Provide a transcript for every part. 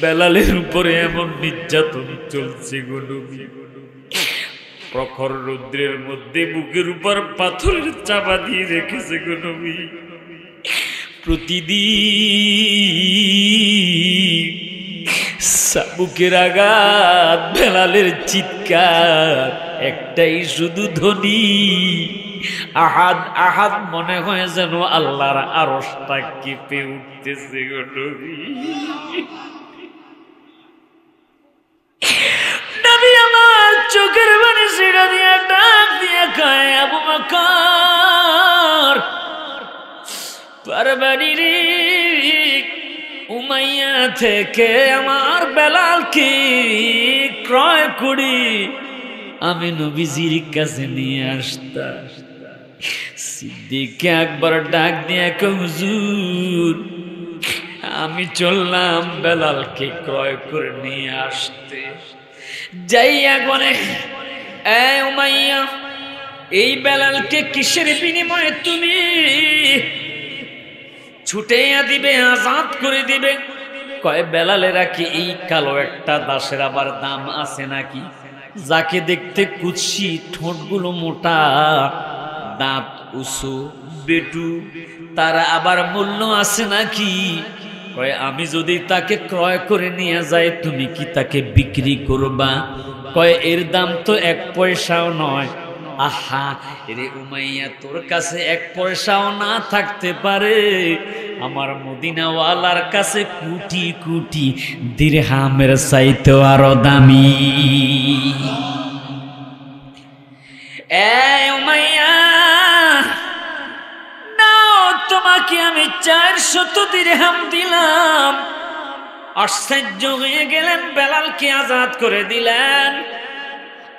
বেলালের উপরে এমন নির্যাতন চলছে গো নবী, প্রখর রৌদ্রের মধ্যে বুকের উপর পাথরের চাপা দিয়ে রেখেছে গো নবী। প্রতিদিন বুকের আঘাত, বেলালের চিৎকার, একটাই শুধু ধ্বনি, আহাদ আহাদ। মনে হয় যেন আল্লাহর আরশটা কেঁপে উঠতেছে গো নবী। নবী আমার চোখের পানি ছেড়ে দিয়ে ডাক দিয়ে কয়, আবু বকর, পারবানি রে, উমাইয়া থেকে আমার বেলালকে ক্রয় করি আমি নবীজির কাছে নিয়ে আসতাম। সিদ্দিক আকবর ডাক দিয়ে কয়, হুজুর, আমি চললাম বেলালকে ক্রয় করে নিয়ে আসতে। যাইয়া বলে, এ উমাইয়া, এই বেলালকে কিসের বিনিময়ে তুমি ছুটাইয়া দিবে, আজাদ করে দিবে? কয়, বেলালেরা কি এই কালো একটা দাসের আবার দাম আছে নাকি? যাকে দেখতে কুৎসি, ঠোঁটগুলো মোটা, দাঁত উঁচু, বেটু, তার আবার মূল্য আছে নাকি? কয়, আমি যদি তাকে ক্রয় করে নিয়ে যাই, তুমি কি তাকে বিক্রি করবা? কয়, এর দাম তো 1 পয়সাও নয়। আহা রে উমাইয়া, তোর কাছে 1 পয়সাও না থাকতে পারে, আমার মদিনাওয়ালার কাছে কোটি কোটি দিরহামের চাইতে আরো দামি। এই উমাইয়া, নাও, তোমাকে আমি 400 দিরহাম দিলাম। আশ্চর্য হয়ে গেলেন, বেলালকে আজাদ করে দিলেন,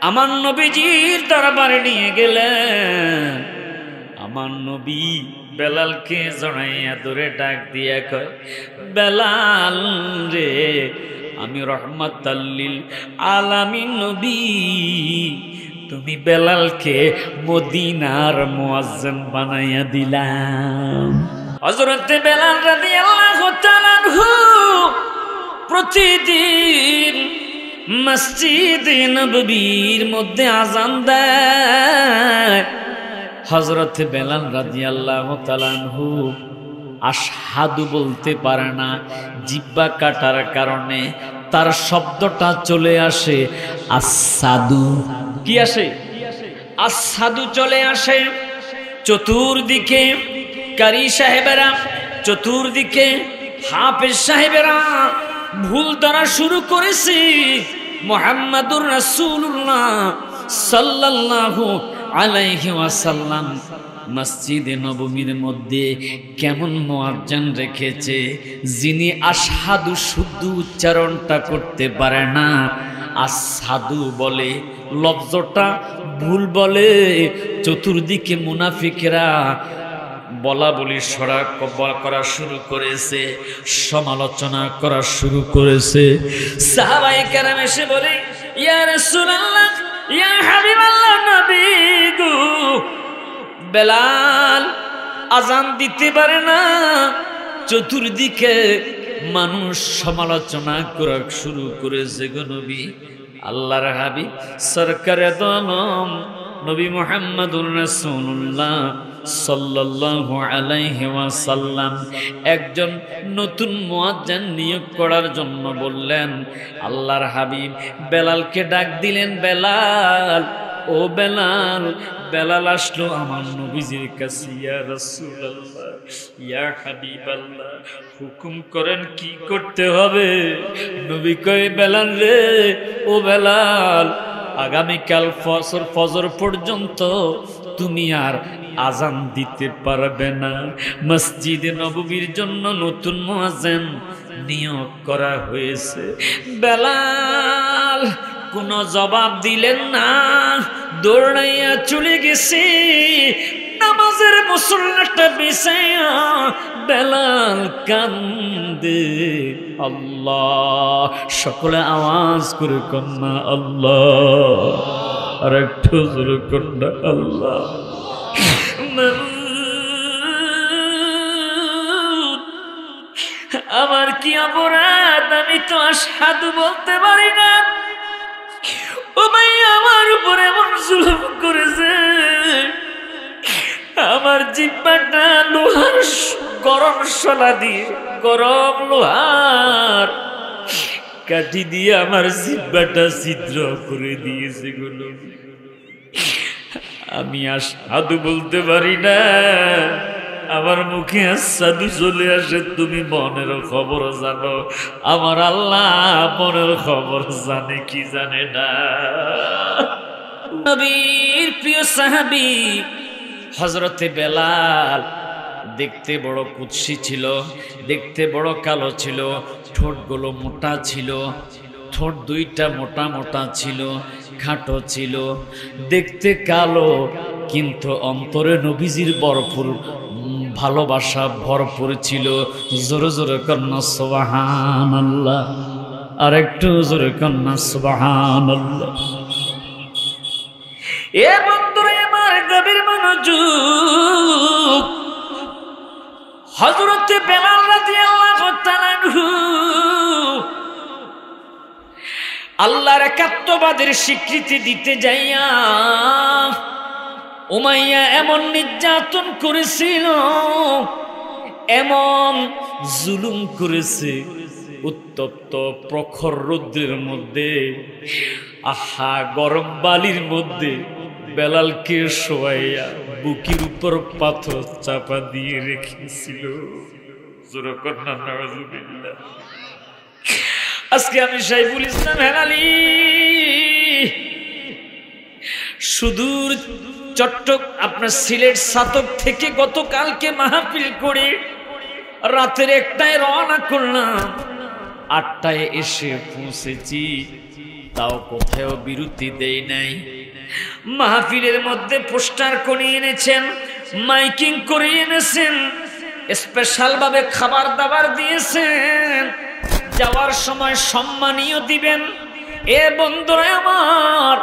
আমার নবীজির দরবারে নিয়ে গেলেন। আমার নবী বেলালকে জড়াইয়া ধরে ডাক দিয়া কয়, বেলাল রে, আমি রহমাতাল লিল আলামিন নবী, তুমি বেলালকে মদিনার মুয়াজ্জিন বানাইয়া দিলাম। হযরত বেলাল রাদিয়াল্লাহু তাআলা আনহু প্রতিদিন মসজিদে নববীর মধ্যে আজান দেয়। হযরত বেলাল রাদিয়াল্লাহু তাআলা আনহু আশহাদু বলতে পারে না, জিহ্বা কাটার কারণে তার শব্দটা চলে আসে আসাদু। কি আসে? আসাদু চলে আসে। চতুর্দিকে কারি সাহেবেরা, চতুর্দিকে হাফেজ সাহেবেরা ভুল ধরা শুরু করেছে। মুহাম্মাদুর রাসূলুল্লাহ সাল্লাল্লাহু আলাইহি ওয়াসাল্লাম মসজিদে নববীর মধ্যে কেমন মুয়াজ্জিন রেখেছে, যিনি আশহাদু শুদ্ধ উচ্চারণটা করতে পারে না, আসাদু বলে, লফজটা ভুল বলে। চতুর্দিকে মুনাফিকরা বলা বলি করা শুরু করেছে, সমালোচনা করা শুরু করেছে। সাহাবায়ে কেরাম এসে বলে, ইয়া রাসূলুল্লাহ, ইয়া হাবিবাল্লাহ, নবী গো, বেলাল আজান দিতে পারে না। চতুর্দিকে মানুষ সমালোচনা করা শুরু করেছে গো নবী। আল্লাহর হাবিব সরকারে দো আলম নবী মুহাম্মদুর রাসূলুল্লাহ সাল্লাল্লাহু আলাইহি ওয়াসাল্লাম একজন নতুন মুয়াজ্জিন নিয়োগ করার জন্য বললেন। আল্লাহর হাবিব বেলালকে ডাক দিলেন, বেলাল, ও বেলাল। বেলাল আসলো আমার নবীজির কাছে, ইয়া রাসূলুল্লাহ, ইয়া হাবিবাল্লাহ, হুকুম করেন কি করতে হবে? নবী কয়, বেলাল রে, ও বেলাল, আগামীকাল ফজর পর্যন্ত তুমি আর আজান দিতে পারবে না। মসজিদে নববীর জন্য নতুন মুয়াজ্জিন নিয়োগ করা হয়েছে। বেলাল কোনো জবাব দিলেন না, দৌড়াইয়া চলে গেছে নামাজের মুসল্লাটা বিছাইয়া। বেলাল কান্দে, আল্লাহ, সকলে আওয়াজ করে কন্যা আল্লাহ, আর একটু জোরে কন্যা আল্লাহ। আমার কি অপরাধ? আমি তো আশহাদু বলতে পারি না। উমাইয়া আমার উপরে এমন জুলুম করেছে, আমার জিহ্বাটা লোহার গরম শলা দিয়ে, গরম লোহার কাঠি দিয়ে আমার জিহ্বাটা ছিদ্র করে দিয়েছে গুলো। আমি আশহাদু বলতে পারি না, আমার মুখে আশহাদু চলে আসে। তুমি মনের খবর জানো, আমার আল্লাহ মনের খবর জানে কি জানে না। নবীর প্রিয় সাহাবী হযরতে বেলাল দেখতে বড় কুৎসি ছিল, দেখতে বড় কালো ছিল, ঠোঁটগুলো মোটা ছিল, ঠোঁট দুইটা মোটা মোটা ছিল, খাটো ছিল, দেখতে কালো কিন্তু অন্তরে নবীজির ভরপুর ভালোবাসা ভরপুর ছিল। জোরে জোরে কন্যা সুবহানাল্লাহ, আর একটু জোরে কন্যা সুবহানাল্লাহ। এ বন্ধুরা আমার গভীর মনোযোগ, হযরতে বেলাল রাদিয়াল্লাহু তাআলা আনহু আল্লাহর একাত্মবাদের স্বীকৃতি দিতে যাইয়া উমাইয়া এমন নির্যাতন করেছিল, এমন জুলুম করেছে, উত্তপ্ত প্রখর রৌদ্রের মধ্যে, আহা গরম বালির মধ্যে বেলালকে শোয়াইয়া বুকের উপর পাথর চাপা দিয়ে রেখেছিল। আজকে আমি সাইফুল ইসলাম হেলালি সুদূর আপনার সিলেট সাতক থেকে গতকালকে মাহফিল করে রাতের 1টায় রওনা করলাম, 8টায় এসে পৌঁছেছি, তাও কোথাও বিরতি দেই নাই। মাহফিলের মধ্যে পোস্টার করে এনেছেন, মাইকিং করে এনেছেন, স্পেশাল ভাবে খাবার দাবার দিয়েছেন, যাওয়ার সময় সম্মানীয় দিবেন। এ বন্ধুরা আমার,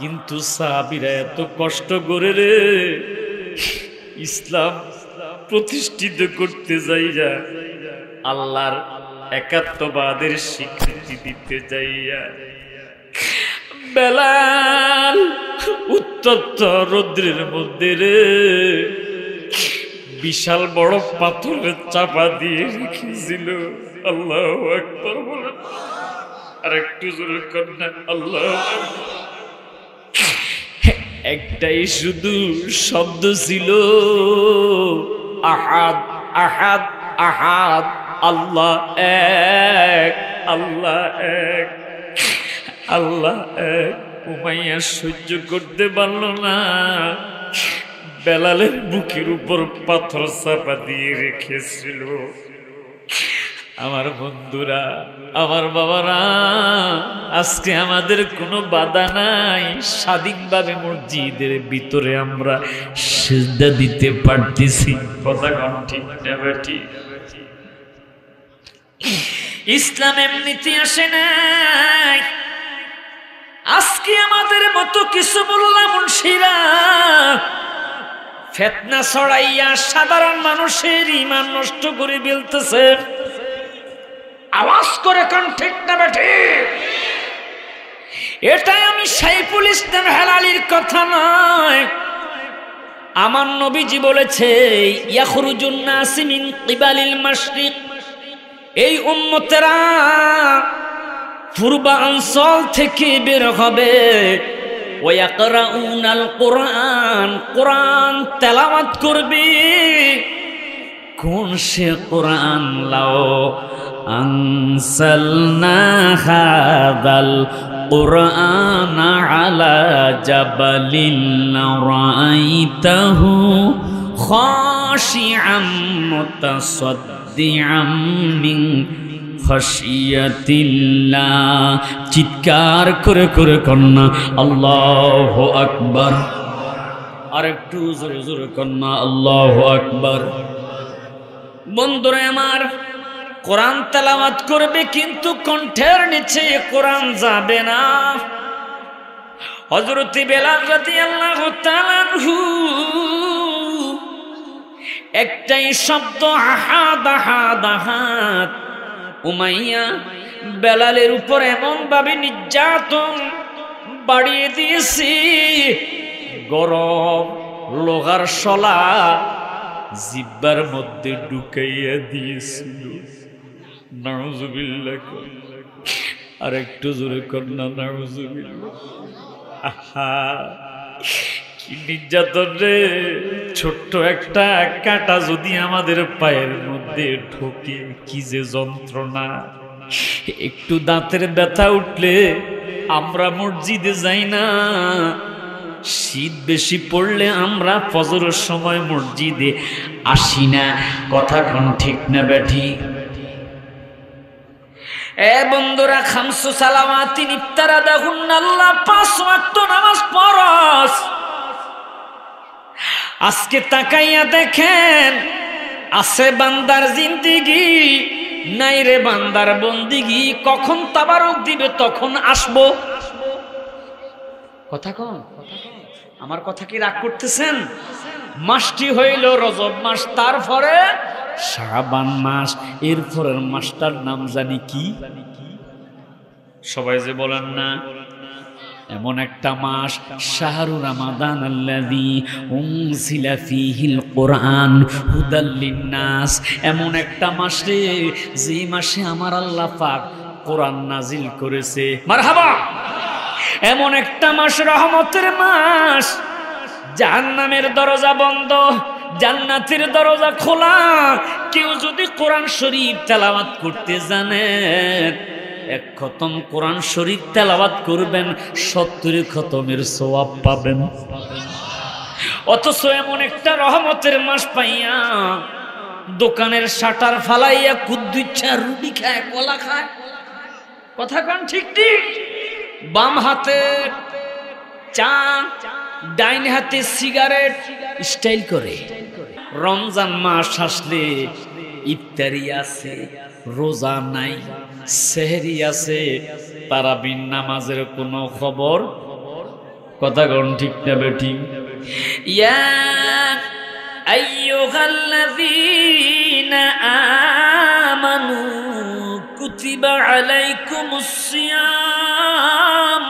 কিন্তু সাহাবীরা এত কষ্ট করে রে ইসলাম প্রতিষ্ঠিত করতে যাইয়া, আল্লাহর একাত্মবাদের স্বীকৃতি দিতে যাইয়া বেলাল উত্তপ্ত রৌদ্রের মধ্যে রে বিশাল বড় পাথরের চাপা দিয়ে রেখেছিল। আল্লাহু আকবার বলেন, আর একটু জোরে করেন আল্লাহু আকবার। একটাই শুধু শব্দ ছিল, আহাদ আহাদ আহাদ, আল্লাহ এক, আল্লাহ এক, আল্লাহ এক। উমাইয়া সহ্য করতে পারল না, বেলালের বুকের উপর পাথর চাপা দিয়ে রেখেছিল। আমার বন্ধুরা, আমার বাবারা, আজকে আমাদের কোনো বাধা নাই, স্বাধীনভাবে মসজিদের ভিতরে আমরা সিজদা দিতে পারতেছি। কথা কোন ঠিক না বেটি? ইসলাম এমনিতে আসে নাই। আজকে আমাদের মতো কিছু মোল্লা মুন্সিরা ফিতনা ছড়াইয়া সাধারণ মানুষের ঈমান নষ্ট করে ফেলতেছে। আওয়াজ করে কোন ঠিক না বেটি? এটাই আমি সাইফুল ইসলাম হেলালির কথা নয়, আমার নবীজি বলেছে ইয়াখরুজুন নাস মিন কিবালিল মাশরিক, এই উম্মতেরা পূর্বাঞ্চল থেকে বের হবে, ওয়ায়াকরাউনাল কোরআন, কোরআন তেলাওয়াত করবে। কোন সে কোরআন? লাও আনসালনা হাযাল কোরআন আলা জাবালিন রাআইতাহু খাশিআম মুতাসাদ্দিআম মিন খাশিয়াতিল্লাহ। চিৎকার করে করে কন্যা আল্লাহু আকবার, আর একটু জোরে জোরে কন্যা আল্লাহু আকবার। বন্ধুরা আমার, কোরআন তেলাওয়াত করবে কিন্তু কণ্ঠের নিচে কোরআন যাবে না। হযরত বেলাল রাদিয়াল্লাহু তাআলা আনহু একটাই শব্দ, আহাদ আহাদ আহাদ। উমাইয়া বেলালের উপর এমন ভাবে নির্যাতন বাড়িয়ে দিয়েছি, গরম লোহার শলা জিব্বার মধ্যে ঢুকাইয়া দিয়েছিল। নাউজুবিল্লাহ। আর একটু জোরে কন্যা নাউজুবিল্লাহ। আহা, কি নির্যাতন রে! ছোট্ট একটা কাঁটা যদি আমাদের পায়ের মধ্যে ঢোকে, কি যে যন্ত্রণা! একটু দাঁতের ব্যথা উঠলে আমরা মসজিদে যাই না, শীত বেশি পড়লে আমরা ফজরের সময় মসজিদে আসি না। কথা কোন ঠিক না বেঠি? এ বন্ধুরা, খামসু সালাওয়াতিন ইফতারাদাহুন, আল্লাহ 5 ওয়াক্ত নামাজ ফরজ। আজকে তাকাইয়া দেখেন, আছে বান্দার জিন্দেগি, নাই রে বান্দার বন্দিগি। কখন তাবারক দিবে তখন আসবো। কথা কন, আমার কথা কি রাগ করতেছেন? মাসটি হইল রজব মাস, তারপরে শাবান মাস, এরপরের মাসটার নাম জানি কি? সবাই যে বলেন না, এমন একটা মাস, শাহরু রমাদান আল্লাযী উনজিলা ফীহিল কুরআন হুদাল লিন্নাস। এমন একটা মাস রে, যে মাসে আমার আল্লাহ পাক কোরআন নাজিল করেছে। মারহাবা। এমন একটা মাস, রহমতের মাস, জাহান্নামের দরজা বন্ধ, জান্নাতের দরজা খোলা। কেউ যদি কোরআন শরীফ তেলাওয়াত করতে জানেন, 1 খতম কোরআন শরীফ তেলাওয়াত করবেন, 70 খতমের সওয়াব পাবেন। অথচ এমন একটা রহমতের মাস পাইয়া দোকানের শাটার ফালাইয়া কুদ্দুচ্ছা রুটি খায়, কলা খায়। কথা কান ঠিক ঠিক। বাম হাতে চা, ডাইন হাতে সিগারেট স্টাইল করে। রমজান মাস আসলে ইফতারি আছে, রোজা নাই, সেহরি আছে, তারাবির নামাজের কোনো খবর। কথা কোন ঠিক না বেঠি? ইয়া আইয়ুহাল্লাযীনা আমানু কুতিবা আলাইকুমুস সিয়াম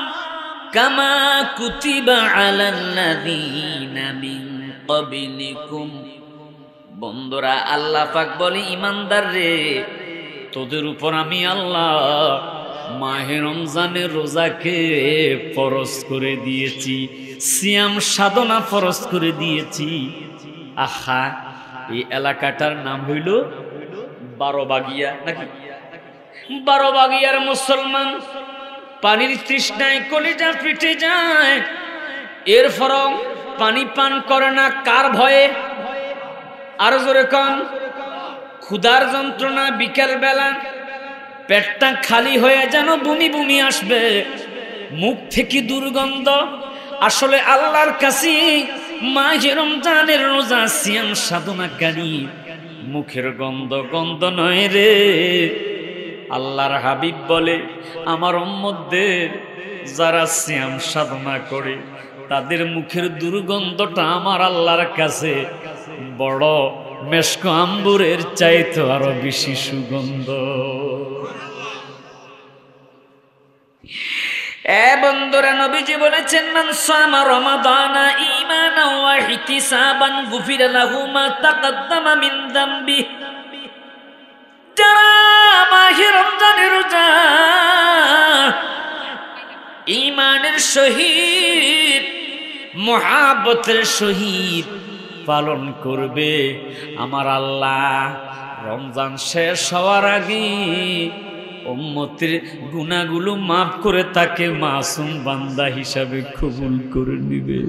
কামা কুতিবা আলাল্লাযীনা মিন ক্বাবলিকুম। বন্ধুরা, আল্লাহ পাক বলে, ইমানদার রে, তোদের উপর আমি আল্লাহ মাহে রমজানের রোজাকে ফরজ করে দিয়েছি, সিয়াম সাধনা ফরজ করে দিয়েছি। আহা, এই এলাকাটার নাম হইল 12 বাগিয়া নাকি? 12 বাগিয়ার মুসলমান পানির তৃষ্ণায় কলিজা ফেটে যায়, এরপরও পানি পান করে না। কার ভয়ে? আরো জোরে কন। ক্ষুধার যন্ত্রণা, বিকেল বেলা পেটটা খালি হয়ে যেন বমি বমি আসবে, মুখ থেকে দুর্গন্ধ। আসলে আল্লাহর কাছে মাহে রমজানের রোজা সিয়াম সাধনাকারী মুখের গন্ধ গন্ধ নয় রে। আল্লাহর হাবিব বলে, আমার উম্মতদের যারা সিয়াম সাধনা করে তাদের মুখের দুর্গন্ধটা আমার আল্লাহর কাছে বড় মেশক আম্বুরের চাইতে আরো বেশি সুগন্ধ। এ বন্ধুরা, নবীজি বলেছেন, মান সামা রমাদানা ঈমানান ওয়া ইহতিসাবান গুফিরা লাহু মা তাকাদ্দামা মিন যামবি। যারা মাহে রমজানের রোজা ঈমানের সহিত, মুহাব্বতের সহিত পালন করবে, আমার আল্লাহ রমজান শেষ হওয়ার আগে উম্মতের গুনাহগুলো মাফ করে তাকে মাসুম বান্দা হিসাবে কবুল করে নিবে।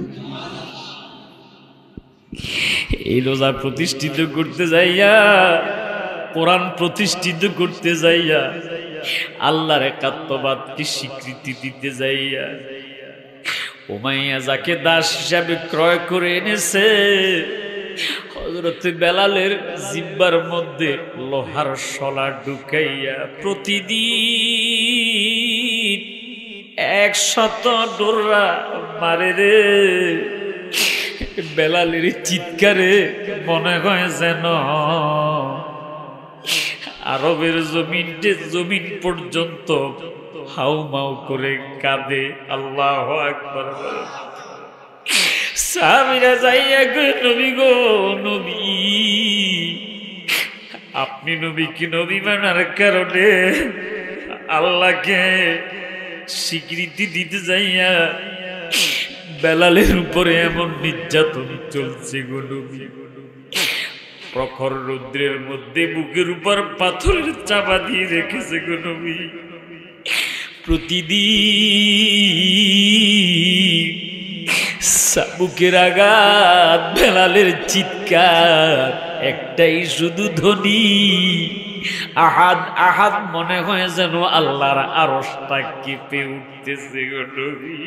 এই রোজা প্রতিষ্ঠিত করতে যাইয়া, কোরআন প্রতিষ্ঠিত করতে যাইয়া, আল্লাহর একাত্মবাদকে স্বীকৃতি দিতে যাইয়া, উমাইয়া যাকে দাস হিসাবে ক্রয় করে এনেছে, হযরত বেলালের জিহ্বার মধ্যে লোহার শলা ঢুকাইয়া প্রতিদিন 100 ডোরা মারে রে। বেলালের চিৎকারে মনে হয় যেন আরবের জমিন পর্যন্ত হাউমাউ করে কাঁদে। আল্লাহু আকবার। সাহাবীরা যাইয়া কই, নবী গো নবী, আপনি নবীকে নবী মানার কারণে আল্লাহকে স্বীকৃতি দিতে যাইয়া বেলালের উপরে এমন নির্যাতন চলছে গো নবী। প্রখর রৌদ্রের মধ্যে বুকের উপর পাথরের চাপা দিয়ে রেখেছে গো নবী। প্রতিদিন বুকের আঘাত, বেলালের চিৎকার, একটাই শুধু ধ্বনি, আহাদ আহাদ। মনে হয় যেন আল্লাহর আরশটা কেঁপে উঠতেছে গো নবী।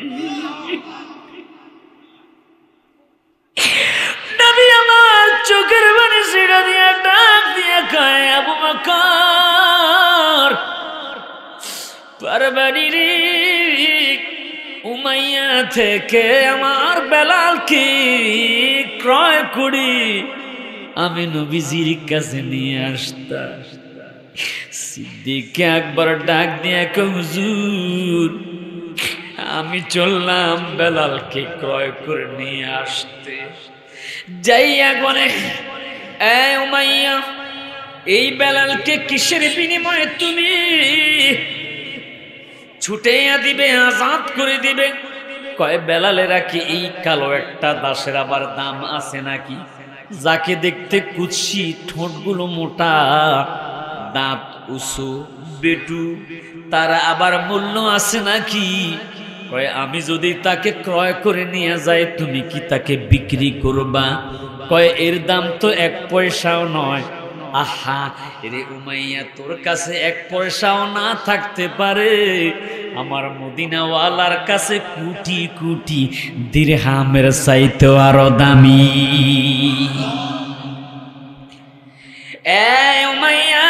নবী আমার চোখের পানি ছেড়ে দিয়া ডাক দিয়া কয়, আবু বকর, পারবানির উমাইয়া থেকে আমার বেলালকে ক্রয় করি আমি নবীজির কাছে নিয়ে আসতাম। সিদ্দিক আকবর ডাক দিয়া কয়, হুজুর, আমি চললাম বেলালকে ক্রয় করে নিয়ে আসতে। যাইয়া বলে, এ উমাইয়া, এই বেলালকে কিসের বিনিময়ে তুমি ছুটাইয়া দিবে, আজাদ করে দিবে? কয়, বেলালেরা কি এই কালো একটা দাসের আবার দাম আছে নাকি? যাকে দেখতে কুৎসি, ঠোঁটগুলো মোটা, দাঁত উঁচু, বেটু, তারা আবার মূল্য আছে নাকি? কয়, আমি যদি তাকে ক্রয় করে নিয়ে যাই, তুমি কি তাকে বিক্রি করবা? কয়, এর দাম তো 1 পয়সাও নয়। আহা রে উমাইয়া, তোর কাছে 1 পয়সাও না থাকতে পারে, আমার মদিনাওয়ালার কাছে কোটি কোটি দিরহামের চাইতেও আরো দামি। এ উমাইয়া,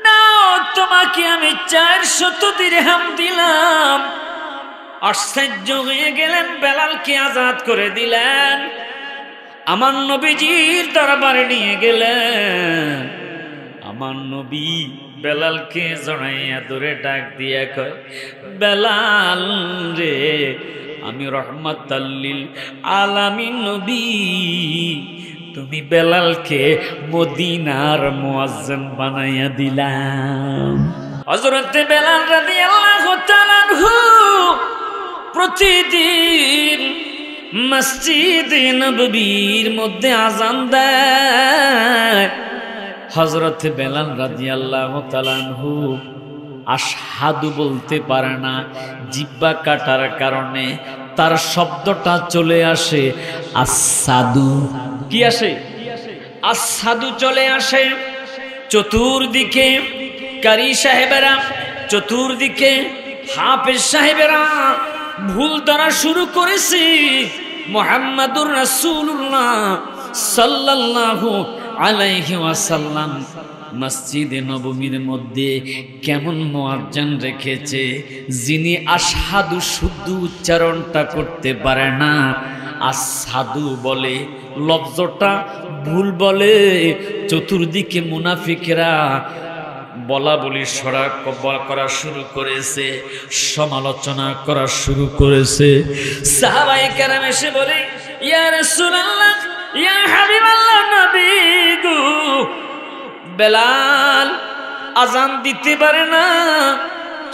নাও, তোমাকে আমি 400 দিরহাম দিলাম। আশ্চর্য হয়ে গেলেন, বেলালকে আজাদ করে দিলেন, আমার নবীজির দরবারে নিয়ে গেলেন। আমার নবী বেলালকে জড়াইয়া ধরে ডাক দিয়া কয়, বেলাল রে, আমি রহমাতাল লিল আলামিন নবী, তুমি বেলালকে মদিনার মুয়াজ্জিন বানাইয়া দিলাম। হযরত বেলাল রাদিয়াল্লাহু তাআলা আনহু প্রতিদিন মসজিদে নববীর মধ্যে আযান দেয়। হযরত বেলাল রাদিয়াল্লাহু তাআলা আনহু আশহাদু বলতে পারে না, জিহ্বা কাটার কারণে তার শব্দটা চলে আসে আসাদু। কি আসে? আসাদু চলে আসে। চতুর্দিকে কারি সাহেবেরা, চতুর্দিকে হাফেজ সাহেবেরা ভুল ধরা শুরু করেছে। মুহাম্মাদুর রাসূলুল্লাহ সাল্লাল্লাহু আলাইহি ওয়াসাল্লাম মসজিদে নববীর মধ্যে কেমন মুয়াজ্জিন রেখেছে, যিনি আশহাদু শুদ্ধ উচ্চারণটা করতে পারে না, আসাদু বলে, লফজটা ভুল বলে। চতুর্দিকে মুনাফিকরা বলা বলি সরা করা শুরু করেছে, সমালোচনা করা শুরু করেছে। সাহাবায়ে কেরাম এসে বলে, ইয়া রাসূলুল্লাহ, ইয়া হাবিবাল্লাহ, নবী গো, বেলাল আজান দিতে পারে না।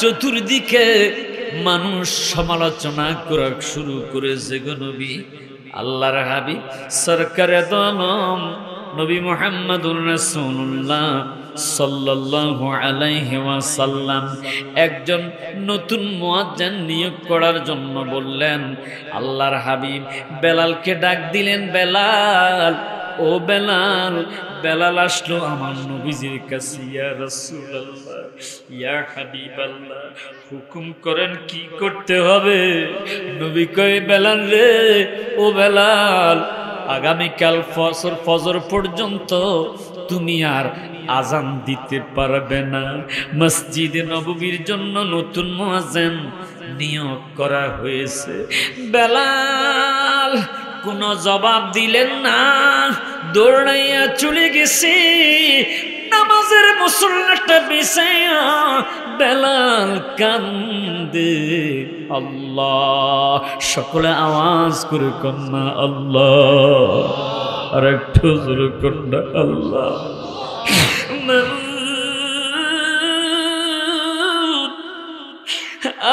চতুর্দিকে মানুষ সমালোচনা করা শুরু করেছে গো নবী। আল্লাহর হাবিব সরকারে দলম নবী মুহাম্মদুর রাসূলুল্লাহ সাল্লাল্লাহু আলাইহি ওয়াসাল্লাম একজন নতুন মুয়াজ্জিন নিয়োগ করার জন্য বললেন। আল্লাহর হাবিব বেলালকে ডাক দিলেন, বেলাল, ও বেলাল। বেলাল আসলো আমার নবীজির কাছে, ইয়া রাসূলুল্লাহ, ইয়া হাবিবাল্লাহ, হুকুম করেন কি করতে হবে? নবী কয়, বেলাল রে, ও বেলাল, আগামীকাল ফজর পর্যন্ত তুমি আর আজান দিতে পারবে না। মসজিদে নববীর জন্য নতুন মুয়াজ্জিন নিয়োগ করা হয়েছে। বেলাল কোনো জবাব দিলেন না, দৌড়াইয়া চলে গেছে নামাজের মুসল্লাটা বিছাইয়া। বেলাল কান্দে, আল্লাহ, সকলে আওয়াজ করে কন্যা আল্লাহ, আর একটু জোরে কন্যা আল্লাহ।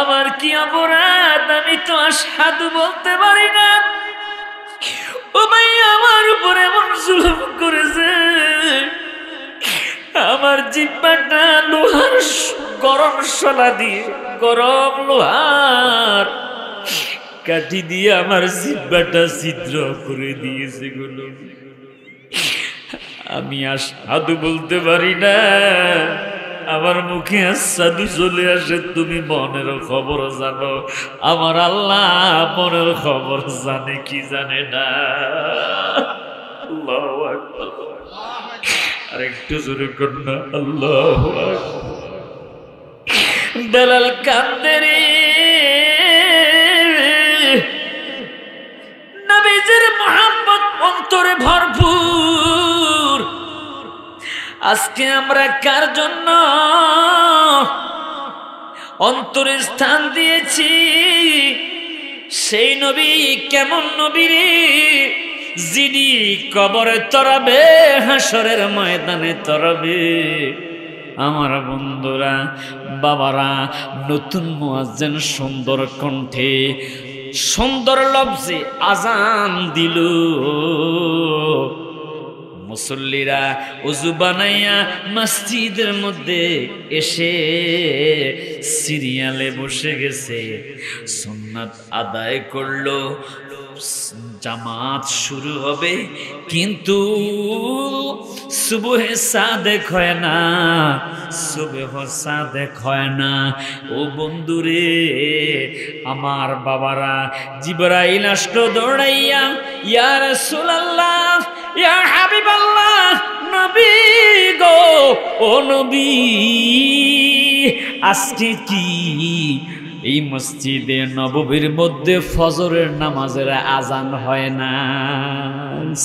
আমার কি অপরাধ, আমি তো আশহাদু বলতে পারি না। ও ভাই, আমার উপরে এমন জুলুম করেছে, আমার জিহ্বাটা লোহার গরম শলা দিয়ে, গরম লোহার কাঠি দিয়ে আমার জিহ্বাটা ছিদ্র করে দিয়েছে গুলো। আমি আশহাদু বলতে পারি না, আমার মুখে আশহাদু চলে আসে। তুমি মনের খবর জানো, আমার আল্লাহ মনের খবর জানে কি জানে না। আল্লাহু আকবার, আর একটু জোরে করুন আল্লাহু আকবার। বেলাল কান্দে রে, নবীজির মুহাব্বত অন্তরে ভরপুর। আজকে আমরা কার জন্য অন্তরে স্থান দিয়েছি? সেই নবী কেমন নবী রে, যিনি কবরে তরাবে, হাসরের ময়দানে তরাবে। আমার বন্ধুরা, বাবারা, নতুন মুয়াজ্জিন সুন্দর কণ্ঠে, সুন্দর লফজে আজান দিল। মুসল্লিরা ওযু বানাইয়া মসজিদের মধ্যে এসে সিরিয়ালে বসে গেছে, সুন্নাত আদায় করলো। জামাত শুরু হবে, কিন্তু সুবহে সাদেক হয় না, সুবহ সাদেক হয় না। ও বন্ধুরে, আমার বাবারা, জিবরাইল আসলো দৌড়াইয়া, ইয়া রাসূলুল্লাহ, ইয়া হাবিবাল্লাহ, নবী গো, ও নবী, আজকে কি এই মসজিদে নববীর মধ্যে ফজরের নামাজের আজান হয় না?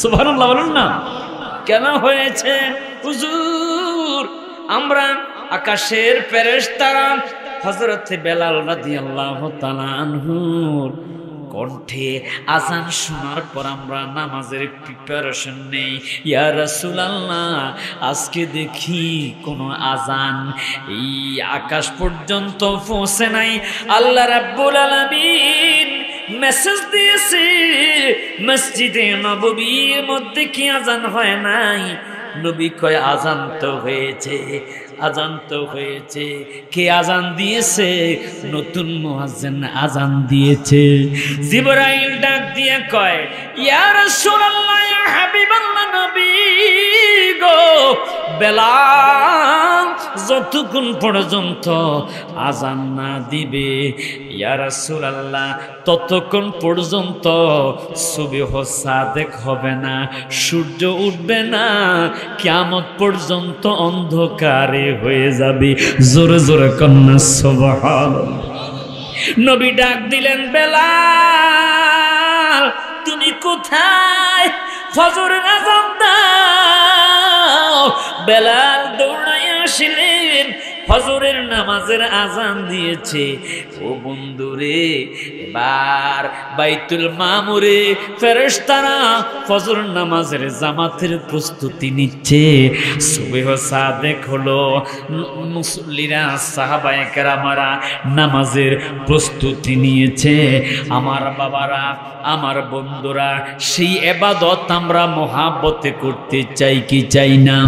সুবহানাল্লাহ বলুন না। কেন হয়েছে হুজুর? আমরা আকাশের ফেরেশতারা হযরত বেলাল রাদিয়াল্লাহু তাআলা আনহুর কণ্ঠে আজান শোনার পর আমরা নামাজের প্রিপারেশন নেই। ইয়া রাসূলুল্লাহ, আজকে দেখি কোনো আজান এই আকাশ পর্যন্ত পৌঁছে নাই। আল্লাহ রাব্বুল আলামিন মেসেজ দিয়েছে, মসজিদে নববীর মধ্যে কি আজান হয় নাই? নবী কয়, আজান তো হয়েছে, আজান তো হয়েছে। কে আজান দিয়েছে? নতুন মুয়াজ্জিন আজান দিয়েছে। জিবরাইল ডাক দিয়ে কয়, ইয়া রাসূলুল্লাহ, ইয়া হাবিবাল্লাহ, নবী গো, বেলাল যতক্ষণ পর্যন্ত আজান না দিবে, ইয়া রাসূলুল্লাহ, ততক্ষণ পর্যন্ত সুবহ সাদেক হবে না, সূর্য উঠবে না, কিয়ামত পর্যন্ত অন্ধকারে হয়ে যাবে। জোরে জোরে কন্যা সুবহানাল্লাহ। নবী ডাক দিলেন, বেলাল, তুমি কোথায়? ফজরের আজান দাও। বেলাল দৌড়াইয়া আসলেন, ফজরের নামাজের আজান দিয়েছে। ও বন্ধুরে, এবার বাইতুল মামুরে ফেরেশতারা ফজর নামাজের জামাতের প্রস্তুতি নিচ্ছে। সুবহ সাদেক হলো, মুসল্লিরা সাহাবায়ে কেরামরা নামাজের প্রস্তুতি নিয়েছে। আমার বাবারা, আমার বন্ধুরা, সেই ইবাদত আমরা মহাব্বতে করতে চাই কি চাই না?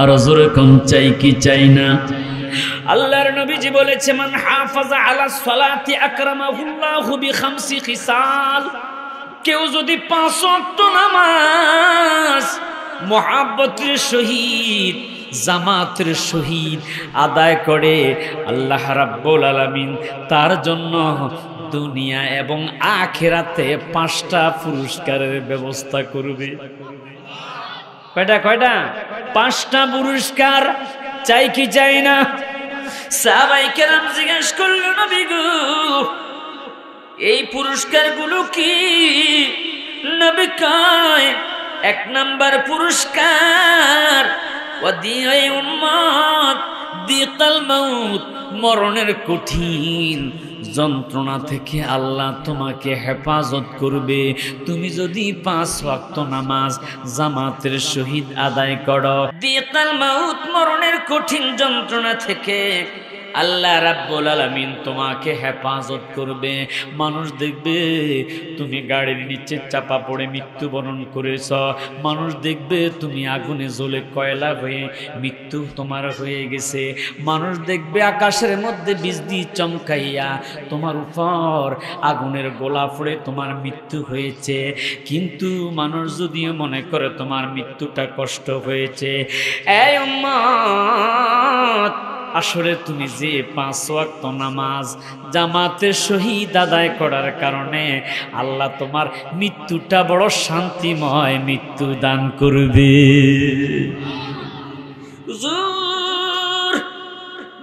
আর জোরে কোন চাই কি চাই না? আল্লাহর নবীজি বলেছে, মান হাফাজা আলা সালাতি আকরামাহুল্লাহু বিখামসি খিসাল। কেউ যদি 5 ওয়াক্ত নামাজ মহাব্বতের সহিত, জামাতের সহিত আদায় করে, আল্লাহ রাব্বুল আলামিন তার জন্য দুনিয়া এবং আখিরাতে 5টা পুরস্কারের ব্যবস্থা করবে। কয়টা? 5টা পুরস্কার। চাই কি চাই না? সাহাবায়ে কেরাম জিজ্ঞেস করলেন, নবী গো, এই পুরস্কারগুলো কি? নবী কয় এক নাম্বার পুরস্কার ওয়াদিয়াই উম্মত দিকাল মাউত, মরণের কঠিন যন্ত্রণা থেকে আল্লাহ তোমাকে হেফাজত করবে তুমি যদি 5 ওয়াক্ত নামাজ জামাতের সহিত আদায় করো। দিকাল মাউত, মরণের কঠিন যন্ত্রণা থেকে আল্লাহ রাব্বুল আলামিন তোমাকে হেফাজত করবে। মানুষ দেখবে তুমি গাড়ির নিচে চাপা পড়ে মৃত্যুবরণ করেছ, মানুষ দেখবে তুমি আগুনে জ্বলে কয়লা হয়ে মৃত্যু তোমার হয়ে গেছে, মানুষ দেখবে আকাশের মধ্যে বিজলি চমকাইয়া তোমার উপর আগুনের গোলা পড়ে তোমার মৃত্যু হয়েছে। কিন্তু মানুষ যদিও মনে করে তোমার মৃত্যুটা কষ্ট হয়েছে, এই উম্মত আসলে তুমি যে 5 ওয়াক্ত নামাজ জামাতের সহিত আদায় করার কারণে আল্লাহ তোমার মৃত্যুটা বড় শান্তিময় মৃত্যু দান করবে। হুজুর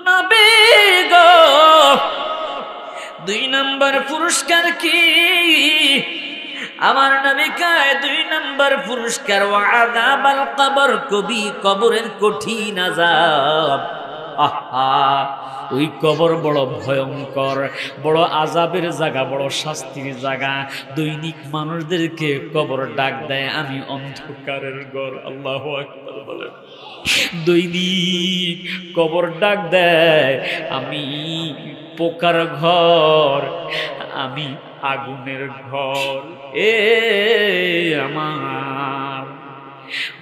নবী গো, 2 নম্বর পুরস্কার কি? আমার নবী কয় 2 নম্বর পুরস্কার ওয়াযাবাল কবর, কবরের কঠিন আযাব। আহা, ওই কবর বড় ভয়ঙ্কর, বড় আযাবের জায়গা, বড় শাস্তির জায়গা। দৈনিক মানুষদেরকে কবর ডাক দেয়, আমি অন্ধকারের ঘর। আল্লাহু আকবার বলেন। দৈনিক কবর ডাক দেয়, আমি পোকার ঘর, আমি আগুনের ঘর। এ আমার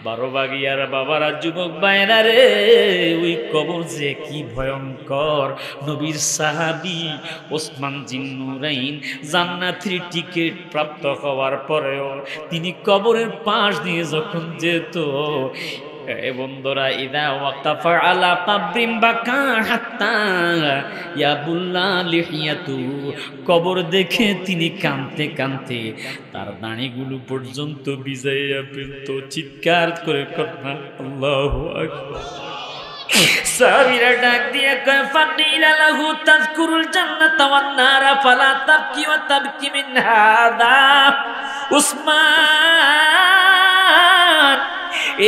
12 বাগিয়ার বাবারা, যুবক ভাইরা রে, ওই কবর যে কি ভয়ঙ্কর। নবীর সাহাবী ওসমান জিন্নুরাইন জান্নাতের টিকিট প্রাপ্ত হওয়ার পরেও তিনি কবরের পাশ দিয়ে যখন যেত, বন্ধুরা, ইদা ওয়াকাফা আলা কাবরিন বাকা হাত্তা ইয়াবুল্লা লিহিয়াতু, কবর দেখে তিনি কাঁদতে কাঁদতে তার দাড়িগুলো পর্যন্ত ভিজাইয়া ফেলত। চিৎকার করে কথা আল্লাহু আকবার। সাহাবীরা ডাক দিয়ে কয় ফাকিলা লাহু তাযকুরুল জান্নাতা ওয়ান নারা ফালা তাবকি ওয়া তাবকি মিন হাদা। উসমান,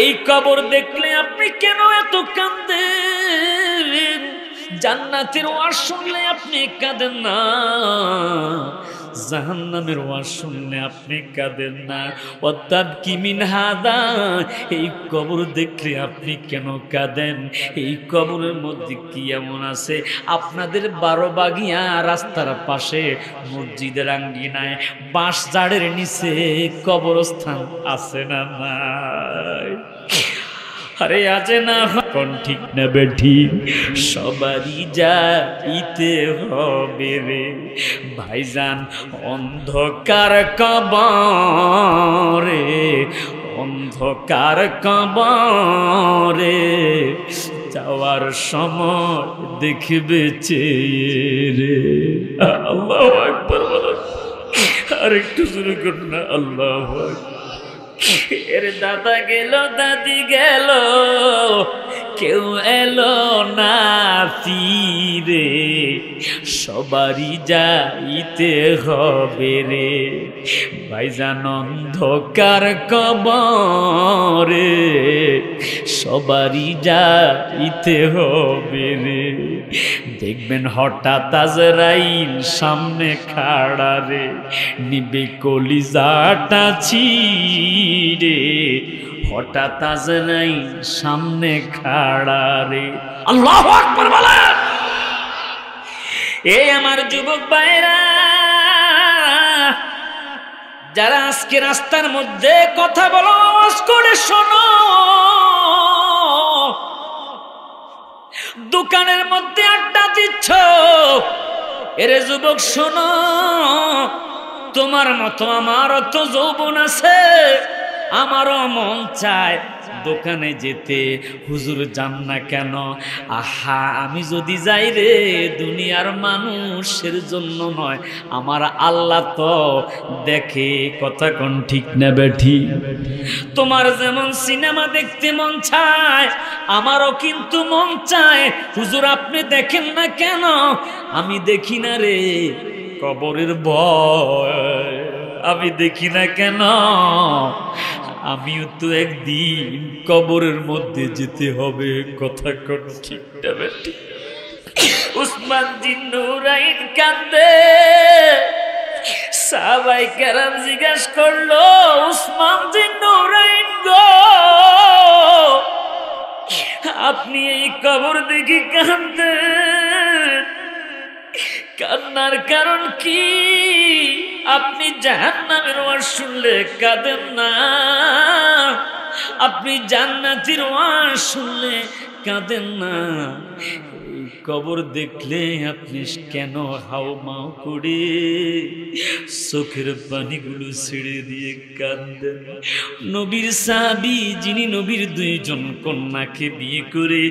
এই কবর দেখলে আপনি কেন এত কাঁদেন? জান্নাতের ওয়াজ শুনলে আপনি কাঁদেন না, জাহান্নামের ওয়াজ শুনলে আপনি কাঁদেন না। ওয়াতাবকি মিন হাদা, এই কবর দেখলে আপনি কেন কাঁদেন? এই কবরের মধ্যে কি এমন আছে? আপনাদের 12 বাগিয়া রাস্তার পাশে মসজিদের আঙ্গিনায় বাঁশ ঝাড়ের নিচে কবরস্থান আছে না নাই? আরে আছে না? কোন ঠিক না বেঠিক? সবারই যাইতে হবে রে ভাইজান অন্ধকার কবরে, অন্ধকার কবরে যাওয়ার সময় দেখবে চেয়ে রে। আল্লাহু আকবার বলেন। আর একটু শুরু করুন না, আল্লাহু আকবার। এর দাদা গেল, দাদি গেল, কেউ এলো না ফিরে, সবারই যাইতে হবে রে ভাইজান অন্ধকার কবরে, সবারই যাইতে হবে রে। দেখবেন হঠাৎ আজরাইল সামনে খাড়া রে, নিবে কলিজাটা ছিঁড়ে। হঠাৎ আজরাইল সামনে খাড়া রে। আল্লাহু আকবার বলেন। এই আমার যুবক ভাইরা, যারা আজকে রাস্তার মধ্যে কথা বলো, আওয়াজ করে শোনো, দোকানের মধ্যে আড্ডা দিচ্ছ, এরে যুবক শোনো, তোমার মতো আমারও তো যৌবন আছে, আমারও মন চায় দোকানে যেতে। হুজুর যান না কেন? আহা, আমি যদি যাই রে, দুনিয়ার মানুষের জন্য নয়, আমার আল্লাহ তো দেখে। কথা কোন ঠিক না বেঠি? তোমার যেমন সিনেমা দেখতে মন চায়, আমারও কিন্তু মন চায়। হুজুর আপনি দেখেন না কেন? আমি দেখি না রে, কবরের ভয়। আমি দেখি না কেন? আমিও তো একদিন কবরের মধ্যে যেতে হবে। কথা কোন ঠিক না বেটি? উসমান জিন্নুরাইন কান্দে। সাহাবাই কেরাম জিজ্ঞেস করলো, উসমান জিন্নুরাইন গো, আপনি এই কবর দেখি কান্দেন, কান্নার কারণ কি? আপনি জাহান্নামের ওয়াজ শুনলে কাঁদেন না, আপনি জান্নাতের ওয়াজ শুনলে কাঁদেন না, এই কবর দেখলে আপনি কেন হাউমাউ করে চোখের পানিগুলো ছেড়ে দিয়ে কাঁদেন? নবীর সাহাবী, যিনি নবীর দুইজন কন্যাকে বিয়ে করে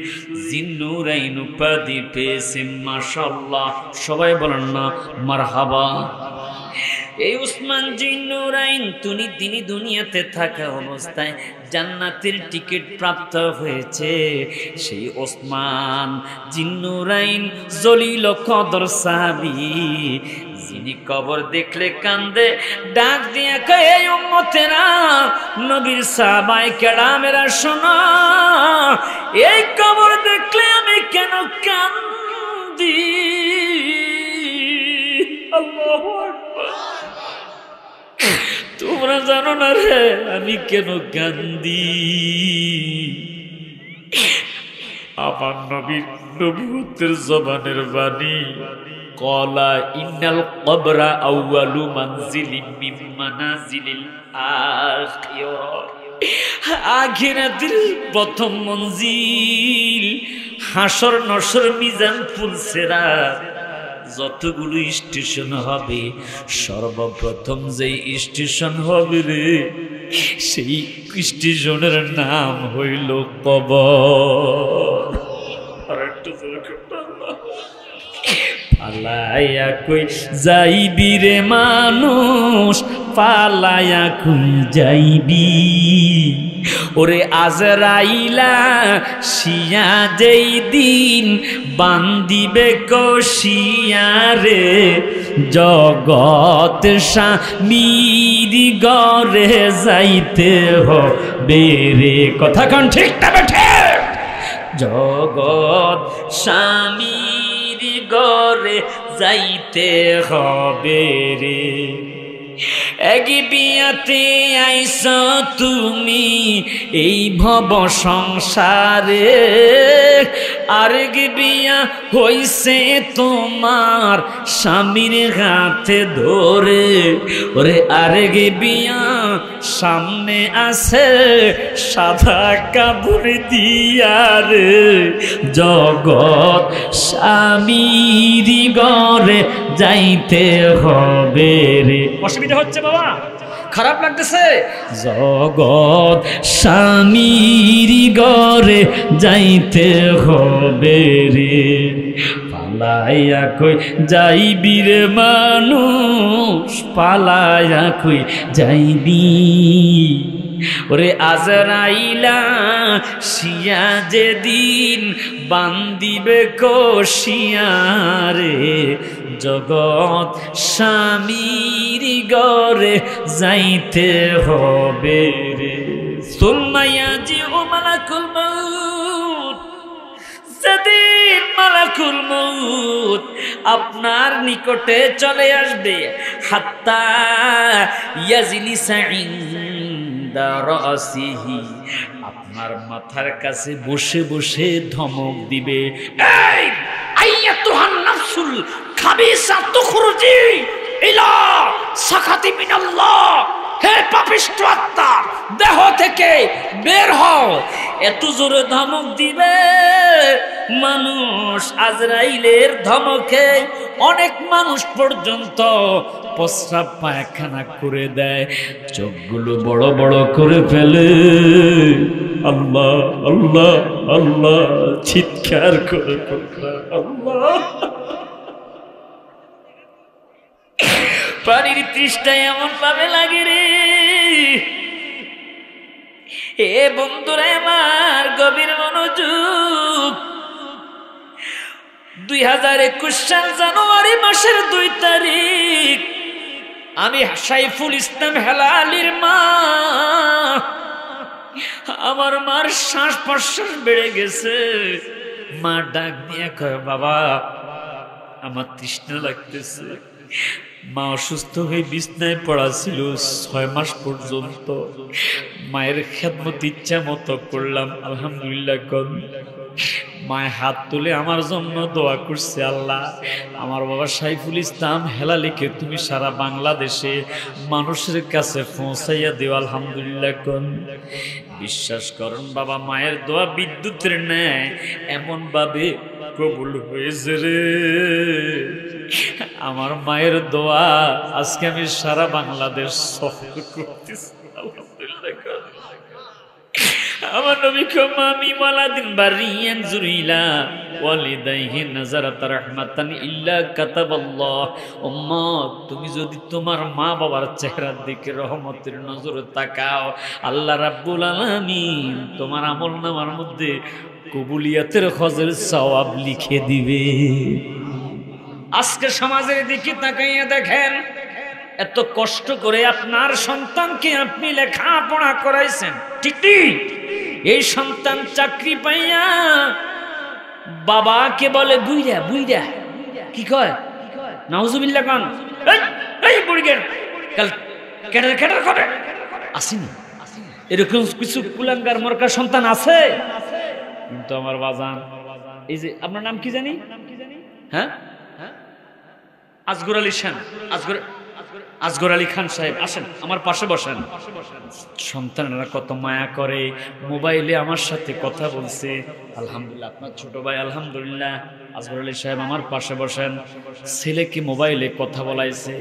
জিন্নুরাইন উপাধি পেয়েছেন, মাশাআল্লাহ, সবাই বলেন না মারহাবা। এই উসমান জিন্নুরাইন তিনি দুনিয়াতে থাকা অবস্থায় জান্নাতের টিকিট প্রাপ্ত হয়েছে। সেই ওসমান জিন্নুরাইন জলিল কদর সাহাবী, যিনি কবর দেখলে কান্দে, ডাক দিয়ে কয়, এই উম্মতেরা, নবীর সাহাবায়ে কেরামেরা শোনো, এই কবর দেখলে আমি কেন কান্দি? আল্লাহু আকবার। তোমরা জানো না রে আমি কেন কান্দি? আমার নবীর নবুয়তের জবানের বাণী, ক্বালা ইন্নাল কবরা আউয়ালু মানজিলিন মিন মানাজিলিল আখিরা, আখিরাতের প্রথম মঞ্জিল, হাসর নসর মিজান ফুলসিরাত, যতগুলো স্টেশন হবে সর্বপ্রথম যে স্টেশন হবে রে, সেই স্টেশনের নাম হইল কবর। পালায়া কই যাইবি রে মানুষ, পালায়া কই যাইবি, ওরে আজরাইলা শিয়া যেই দিন বান্দিবে কশিয়া রে, জগৎ স্বামীর ঘরে যাইতে হবে রে। কথা কোন ঠিক না বেঠে? জগৎ স্বামীর ঘরে যাইতে হবে রে। এক বিয়াতে আইস তুমি এই ভব সংসারে, আরেক বিয়া হইছে তোমার স্বামীর হাতে ধরে, ওরে আরেক বিয়া সামনে আছে সাদা কাপড় দিয়া রে, জগৎ স্বামীর ঘরে যাইতে হবে রে। অসুবিধা হচ্ছে বাবা, খারাপ লাগতেছে? জগৎ স্বামীর ঘরে যাইতে হবে রে, পালাইয়া কই যাইবি রে মানুষ, পালাইয়া কই যাইবি, ওরে আজরাইলা শিয়া যেদিন বান্দিবে কশিয়া রে, জগৎ স্বামীর ঘরে যাইতে হবে রে। সুম্মায়া জিউ মালাকুল মউত, যেদিন মালাকুল মউত আপনার নিকটে চলে আসবে, হাত্তা ইয়াজলিসা ইনদা রাসিহি, আপনার মাথার কাছে বসে বসে ধমক দিবে, এই আইয়াতুহান নাফসুল খাবিসা তুখরুজি ইলা সাখাতি মিনাল্লাহ, হে পাপিষ্ঠ আত্মা, দেহ থেকে বের হও। এত জোরে ধমক দিবে মানুষ, আজরাইলের ধমকে অনেক মানুষ পর্যন্ত প্রস্রাব পায়খানা করে দেয়, চোখগুলো বড় বড় করে ফেলে, আল্লাহ আল্লাহ আল্লাহ চিৎকার করে আল্লাহ। পানির তৃষ্ণায় এমন ভাবে লাগে রে। এ বন্ধুরা আমার, গভীর মনোযোগ। 2021 সাল জানুয়ারি মাসের 2 তারিখ আমি সাইফুল ইসলাম হেলালির মা, আমার মার শ্বাস প্রশ্বাস বেড়ে গেছে। মা ডাক দিয়ে কয়, বাবা আমার তৃষ্ণা লাগতেছে। মা অসুস্থ হয়ে বিছনায় পড়া ছিল 6 মাস পর্যন্ত। মায়ের খেদমত ইচ্ছা মতো করলাম, আলহামদুলিল্লাহ। মায়ের হাত তুলে আমার জন্য দোয়া করছে, আল্লাহ আমার বাবা সাইফুল ইসলাম হেলালিকে তুমি সারা বাংলাদেশে মানুষের কাছে পৌঁছাইয়া দিও, আলহামদুলিল্লাহ। বিশ্বাস করুন বাবা, মায়ের দোয়া বিদ্যুতের ন্যায় এমন ভাবে কবুল হয়েছে রে। আমার মায়ের দোয়া আজকে আমি সারা বাংলাদেশ সফর করতেছি, আলহামদুলিল্লাহ। আমার নবী কমামি ওয়ালাদিন বারিয়ান জুরিলা ওয়ালিদাইহি নাযারাত রাহমাতান ইল্লা কাতাবাল্লাহ। উম্মত, তুমি যদি তোমার মা বাবার চেহারার দিকে রহমতের নজরে তাকাও, আল্লাহ রাব্বুল আলামিন তোমার আমলনামার মধ্যে কবুলিয়াতের হজের সওয়াব লিখে দিবে। আজকে সমাজের দিকে তাকাইয়া দেখেন, এত কষ্ট করে আপনার সন্তানকে আপনি লেখাপড়া করাইছেন, ঠিক নেই? এই সন্তান চাকরি পাইয়া বাবাকে বলে বুইড়া বুইড়া, কি কয়? নাউজুবিল্লাহ কান এই বুড়িগের কাল কেটার কেটার করে আসেনি। এরকম কিছু কুলাঙ্গার মরকা সন্তান আছে। কিন্তু আমার বাজান, এই যে আপনার নাম কি জানি? হ্যাঁ, আসগর আলী খান, আসগর আলী খান সাহেব, আসেন আমার পাশে বসেন। সন্তানেরা কত মায়া করে, মোবাইলে আমার সাথে কথা বলছে, আলহামদুলিল্লাহ। আপনার ছোট ভাই আলহামদুলিল্লাহ আসগর আলী সাহেব আমার পাশে বসেন। ছেলেকে মোবাইলে কথা বলাইছে,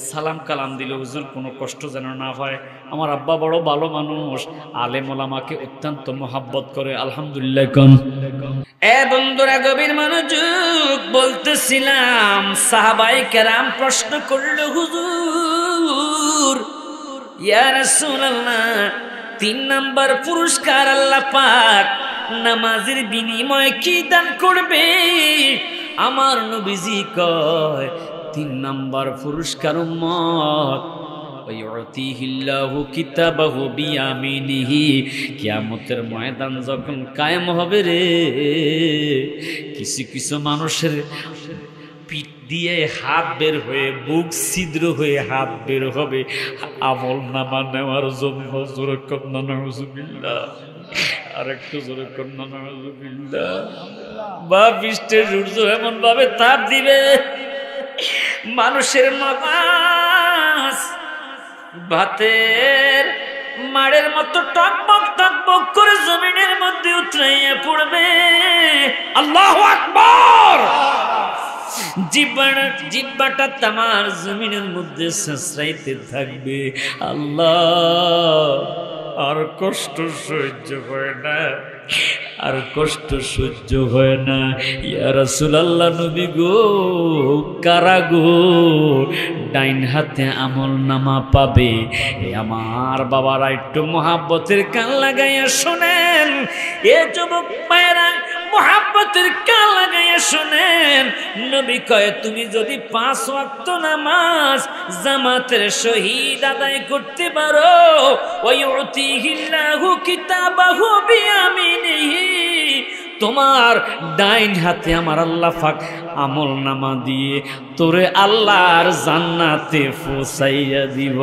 সালাম কালাম দিল, হুজুর কোনো কষ্ট যেন না হয়। আমার আব্বা বড় ভালো মানুষ, আলেম ওলামাকে অত্যন্ত মহাব্বত করে, আলহামদুলিল্লাহ। এ বন্ধুরা গভীর মনোযোগ, বলতেছিলাম সাহাবায়ে কেরাম প্রশ্ন করল, হুজুর ইয়া রাসূলুল্লাহ 3 নাম্বার পুরস্কার আল্লাহ পাক নামাজের বিনিময়ে কি দান করবে? আমার নবীজি কয় 3 নাম্বার পুরস্কার উম্মত ওয়ায়ুতিহিল্লাহু কিতাবাহু বিয়ামিনিহি। কিয়ামতের ময়দান যখন কায়েম হবে রে, কিছু কিছু মানুষের পিঠ দিয়ে হাত বের হয়ে, বুক ছিদ্র হয়ে হাত বের হবে আমল নামা নেওয়ার জন্য। জোরে কন্যা নাউজুবিল্লাহ, আর একটু জোরে কন্যা নাউজুবিল্লাহ। বা বৃষ্টির সূর্য এমন ভাবে তাপ দিবে, মানুষের নামাজ ভাতের মাড়ের মতো টকবক টকবক করে জমিনের মধ্যে উতরাইয়া পড়বে। আল্লাহু আকবার। জিব্বাটা তামার জমিনের মধ্যে ছেঁচড়াইতে থাকবে। আল্লাহ, আর কষ্ট সহ্য হয় না, আর কষ্ট সহ্য হয় না। ইয়া রাসূলুল্লাহ, নবী গো, কারা গো ডাইন হাতে আমল নামা পাবে? আমার বাবারা একটু মহাব্বতের কান লাগাইয়া শোনেন, এ যুবক মায়েরা মহাব্বতের কান লাগাইয়া শোনেন। নবী কয়, তুমি যদি 5 ওয়াক্ত নামাজ জামাতের সহিত আদায় করতে পারো, ওয়ায়ুতিহিল্লাহু কিতাবাহু বিয়ামিনিহি, তোমার ডাইন হাতে আমার আল্লাহ পাক আমল নামা দিয়ে তোরে আল্লাহর জান্নাতে পৌঁছাইয়া দিব।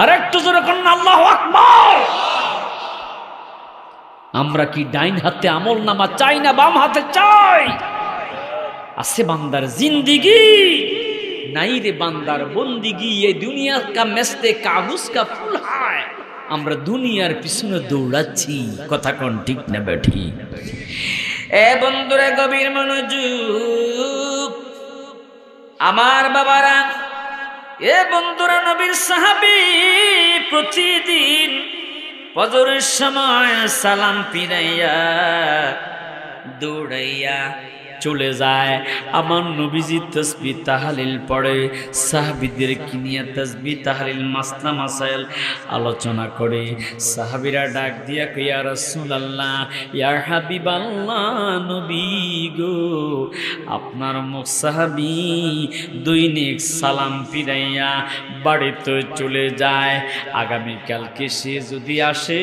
আর একটু জোরে করুন আল্লাহু আকবার। আমরা কি ডাইন হাতে আমল নামা চাই না বাম হাতে চাই? আছে বান্দার জিন্দিগি, নাই রে বান্দার বন্দিগি। এই দুনিয়া কা মেস্তে কাগজ কা ফুল হায়। আমরা দুনিয়ার পিছনে দৌড়াচ্ছি, কথা কোন ঠিক না বেঠি? এ বন্ধুরা গভীর মনোযোগ, আমার বাবারা, এ বন্ধুরা, নবীর সাহাবী প্রতিদিন ফজরের সময় সালাম ফিরাইয়া দৌড়াইয়া চলে যায়। আমার নবীজি তাসবিহ তাহলিল পড়ে, সাহাবীদেরকে নিয়ে তাসবিহ তাহলিল মাসনা মাসাইল আলোচনা করে। সাহাবীরা ডাক দিয়া কয়, ইয়া রাসূলুল্লাহ, ইয়া হাবিবাল্লাহ, নবী গো, আপনার মুখ সাহাবী দৈনিক সালাম ফিরাইয়া বাড়িতে চলে যায়। আগামীকালকে সে যদি আসে,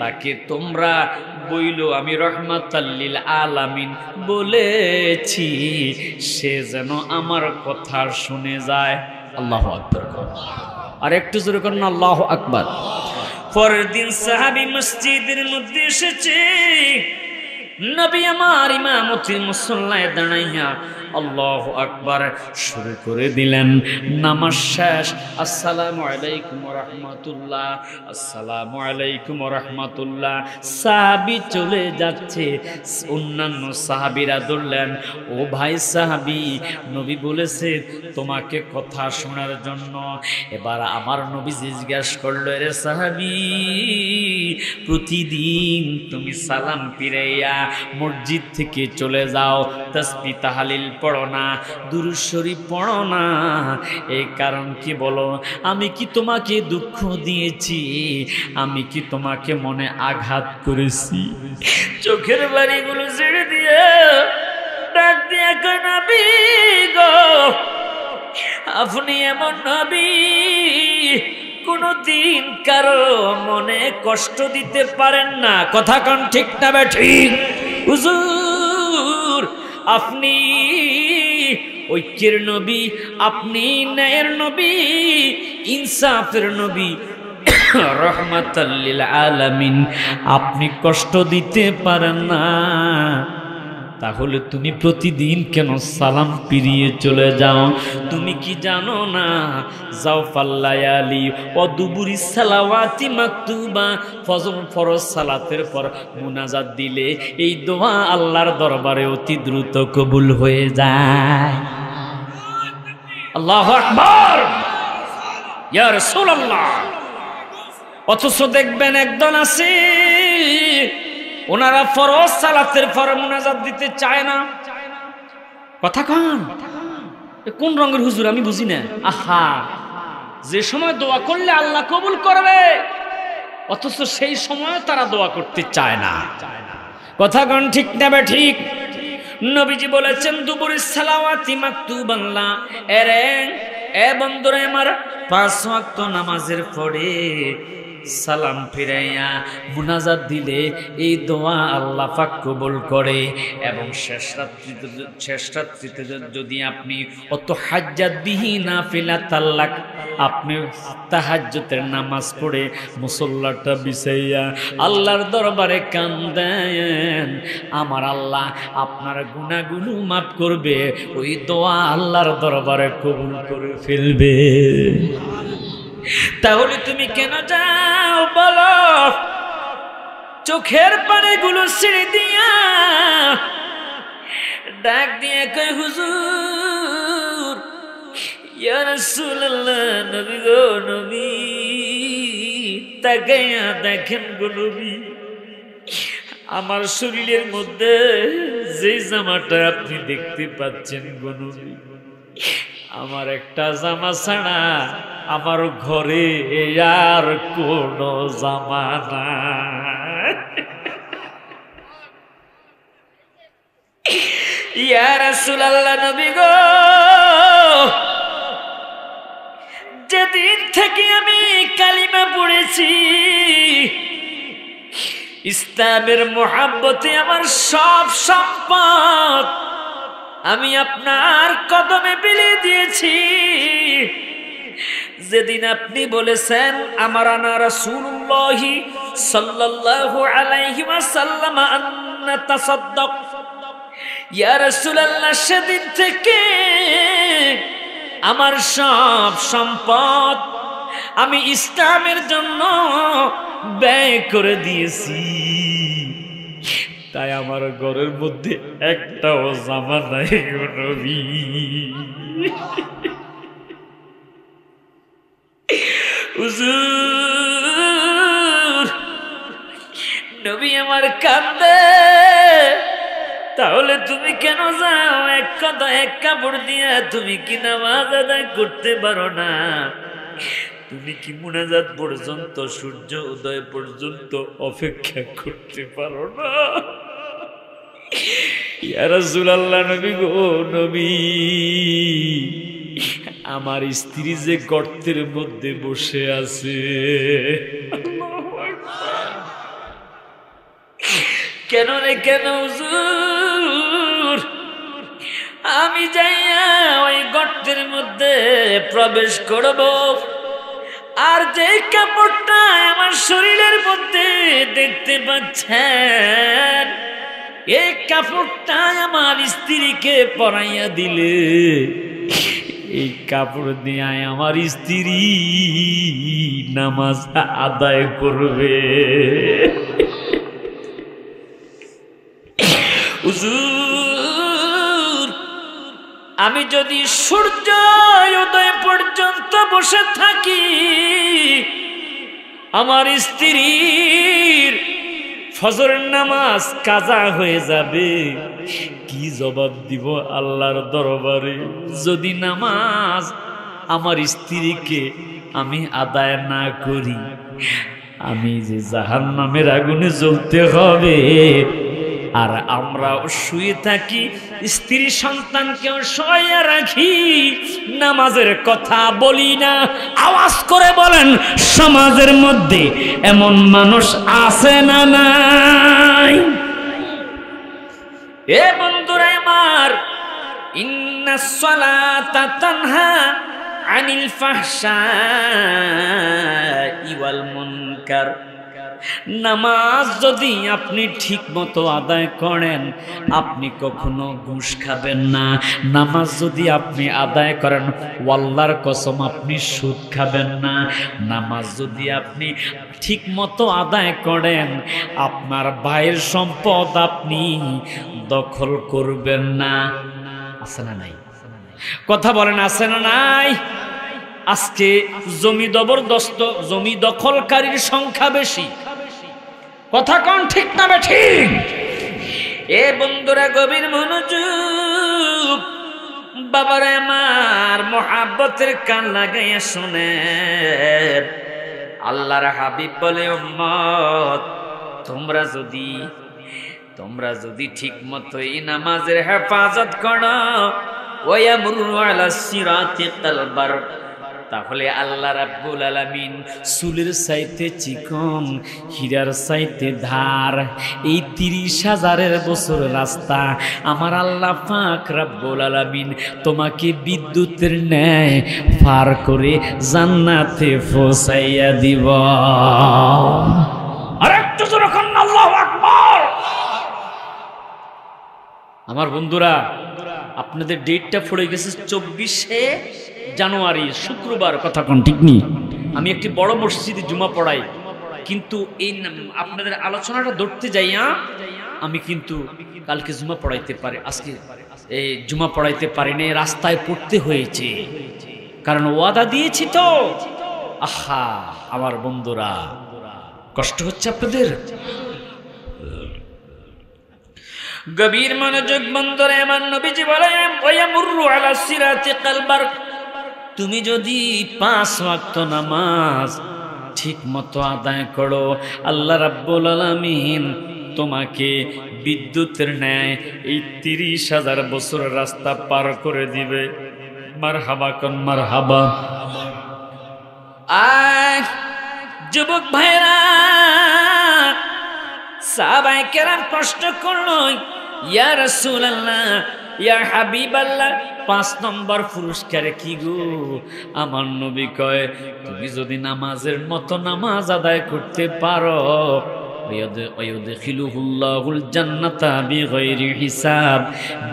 তাকে তোমরা বইলো আমি রহমাতাল লিল আলামিন বলেছি, সে যেন আমার কথা শুনে যায়। আল্লাহু আকবার। আর একটু জোরে করুন আল্লাহু আকবার। পরের দিন সাহাবী মসজিদের মধ্যে এসেছে। নবী আমার ইমামতির মুসল্লায় দাঁড়াইয়া আল্লাহু আকবার শুরু করে দিলেন। নামাজ শেষ। আসসালামু আলাইকুম ওয়া রাহমাতুল্লাহ, আসসালামু আলাইকুম ওয়া রাহমাতুল্লাহ। সাহাবী চলে যাচ্ছে। অন্যান্য সাহাবীরা ধরলেন, ও ভাই সাহাবী, নবী বলেছে তোমাকে কথা শোনার জন্য। এবার আমার নবী জিজ্ঞেস করলো, রে সাহাবী, প্রতিদিন তুমি সালাম ফিরাইয়া মসজিদ থেকে চলে যাও, তাসবিহ তাহলিল পড়ো না, দুরূদ শরীফ পড়ো না, এই কারণ কি বলো? আমি কি তোমাকে দুঃখ দিয়েছি? আমি কি তোমাকে মনে আঘাত করেছি? চোখের বাড়িগুলো ছেড়ে দিয়ে ডাক দিয়ে কয়, নবী গো, আপনি এমন নবী কোনদিন কারো মনে কষ্ট দিতে পারেন না। কথা কোন ঠিক না ঠিক? হুজুর, আপনি ঐক্যের নবী, আপনি ন্যায়ের নবী, ইনসাফের নবী, রহমাতাল লিল আলামিন, আপনি কষ্ট দিতে পারেন না। তাহলে তুমি প্রতিদিন কেন সালাম ফিরিয়ে চলে যাও? তুমি কি জানো না, জাওফাল লায়ালি ওয়া দুবুরিস সালাওয়াতি মাকতুবা, ফজর ফরজ সালাতের পর মুনাজাত দিলে এই দোয়া আল্লাহর দরবারে অতি দ্রুত কবুল হয়ে যায়। আল্লাহু আকবার, ইয়া রাসূলুল্লাহ। অথচ দেখবেন একদল আছে, ওনারা ফরজ সালাতের পর মুনাজাত দিতে চায় না। কথা কান, কোন রঙের হুজুর আমি বুঝি না। আহা, যে সময় দোয়া করলে আল্লাহ কবুল করবে, অথচ সেই সময় তারা দোয়া করতে চায় না। কথা কান ঠিক না ঠিক? নবীজি বলেছেন, দুবুরিস সালাওয়াতি মাকতুবাল্লাহ, এ বন্ধুরা আমার, 5 ওয়াক্ত নামাজের পরে সালাম ফিরাইয়া মুনাজাত দিলে এই দোয়া আল্লাহ পাক কবুল করে। এবং শেষ রাত্রিতে যদি আপনি অত হাজ্জাত বিহি নাফিলাতাল লাক, আপনি তাহাজ্জুদের নামাজ পড়ে মুসল্লাটা বিছাইয়া আল্লাহর দরবারে কান্দেন, আমার আল্লাহ আপনার গুনাহগুলো মাফ করবে, ওই দোয়া আল্লাহর দরবারে কবুল করে ফেলবে। তাহলে তুমি কেন যাও বলো? চোখের পানিগুলো ছেড়ে দিয়া ডাক দিয়ে কয়, হুজুর, ইয়া রাসূলুল্লাহ, নবী গো, নবী, তাকাইয়া দেখেন গো নবী, আমার শরীরের মধ্যে যে জামাটা আপনি দেখতে পাচ্ছেন গো নবী, আমার একটা জামা ছাড়া আমার ঘরে আর কোন জামা নাই। ইয়া রাসূলুল্লাহ, নবী গো, যেদিন থেকে আমি কালিমা পড়েছি, ইসলামের মুহাব্বতে আমার সব সম্পদ আমি আপনার কদমে বিলিয়ে দিয়েছি। যেদিন আপনি বলেছেন আমারানা রাসূলুল্লাহি সাল্লাল্লাহু আলাইহি ওয়াসাল্লাম আন্না তাসাদ্দাক, ইয়া রাসূলুল্লাহ, সেদিন থেকে আমার সব সম্পদ আমি ইসলামের জন্য ব্যয় করে দিয়েছি। তাই আমার ঘরের মধ্যে একটাও জামা নাই গো নবী। হুজুর, নবী আমার কান্দে, তাহলে তুমি কেন যাও? এক কথা, এক কাপড় দিয়ে তুমি কি নামাজ আদায় করতে পারো না? তুমি কি মুনাজাত পর্যন্ত, সূর্য উদয় পর্যন্ত অপেক্ষা করতে পারো না? ইয়া রাসূলুল্লাহ, নবী গো নবী, আমার স্ত্রী যে গর্তের মধ্যে বসে আছে, কেন রে কেন হুজুর? আমি যাইয়া ওই গর্তের মধ্যে প্রবেশ করব, আর যে কাপড়টা আমার শরীরের মধ্যে দেখতে পাচ্ছেন, এই কাপড়টা আমার স্ত্রীকে পরাইয়া দিলে এই কাপড় দিয়ে আমার স্ত্রী নামাজ আদায় করবে। হুজুর, আমি যদি সূর্য উদয় পর্যন্ত বসে থাকি, আমার স্ত্রীর ফজরের নামাজ কাজা হয়ে যাবে। কি জবাব দিব আল্লাহর দরবারে? যদি নামাজ আমার স্ত্রীকে আমি আদায় না করি, আমি যে জাহান্নামের আগুনে জ্বলতে হবে। আর আমরা শুয়ে থাকি, স্ত্রী সন্তানকেও শোয়া রাখি, নামাজের কথা বলি না। আওয়াজ করে বলেন, সমাজের মধ্যে এমন মানুষ আছে না নাই? এ বন্ধুরা আমার, ইন্নাস সালাতা তানহা আনিল ফাহশাই ওয়াল মুনকার। নামাজ যদি আপনি ঠিক মতো আদায় করেন, আপনি কখনো ঘুষ খাবেন না। নামাজ যদি আপনি আদায় করেন, আল্লাহর কসম আপনি সুদ খাবেন না। নামাজ যদি আপনি ঠিক মতো আদায় করেন, আপনার ভাইয়ের সম্পদ আপনি দখল করবেন না। আছে না নাই? কথা বলেন, আছে না নাই? আজকে জমি জবরদস্ত, জমি দখলকারীর সংখ্যা বেশি। কথা কোন ঠিক না ঠিক? এ বন্ধুরা গভীর মনোযোগ, বাবার আমার মোহাব্বতের কান লাগাইয়া শুনেন। আল্লাহর হাবিব বলে, উম্মত, তোমরা যদি ঠিক মতো এই নামাজের হেফাজত করো, ওয়ায়ামুরু আলা সিরাতি কালবার, তাহলে আল্লাহ রাব্বুল আলামিন চুলের চাইতে চিকন, হীরার চাইতে ধার, এই 30,000 বছর রাস্তা আমার আল্লাহ পাক রাব্বুল আলামিন তোমাকে বিদ্যুতের ন্যায় পার করে জান্নাতে পৌঁছাইয়া দিব। আরেকটু জোরে বলুন আল্লাহু আকবার। আমার বন্ধুরা, আপনাদের ডেটটা পড়ে গেছে 24শে জানুয়ারি, শুক্রবার। কথা কোন ঠিক নেই? আমি একটি বড় মসজিদে জুমা পড়াই, কিন্তু এই আপনাদের আলোচনাটা ধরতে যাইয়া আমি কিন্তু কালকে জুমা পড়াইতে পারি, আজকে এই জুমা পড়াইতে পারিনি, রাস্তায় পড়তে হয়েছে, কারণ ওয়াদা দিয়েছি তো। আহা আমার বন্ধুরা, কষ্ট হচ্ছে আপনাদের? গভীর মনোযোগ বন্ধুরা আমার, নবীজি বলেন, ওয়ায়ামুরু আলা সিরাতি কালবার, তুমি যদি 5 ওয়াক্ত নামাজ ঠিক মতো আদায় করো, আল্লাহ রাব্বুল আলামিন তোমাকে বিদ্যুতের ন্যায় এই 30,000 বছর রাস্তা পার করে দিবে। মারহাবা কোন মারহাবা। আয় যুবক ভাইরা, সাহাবায়ে কেরাম প্রশ্ন করলো, ইয়া রাসূলুল্লাহ, ইয়া হাবিবাল্লাহ, 5 নম্বর পুরস্কার কি গো? আমার নবী কয়, তুমি যদি নামাজের মতো নামাজ আদায় করতে পারো, ওয়ায়ুদখিলুহুল্লাহুল জান্নাতা বিগাইরি হিসাব,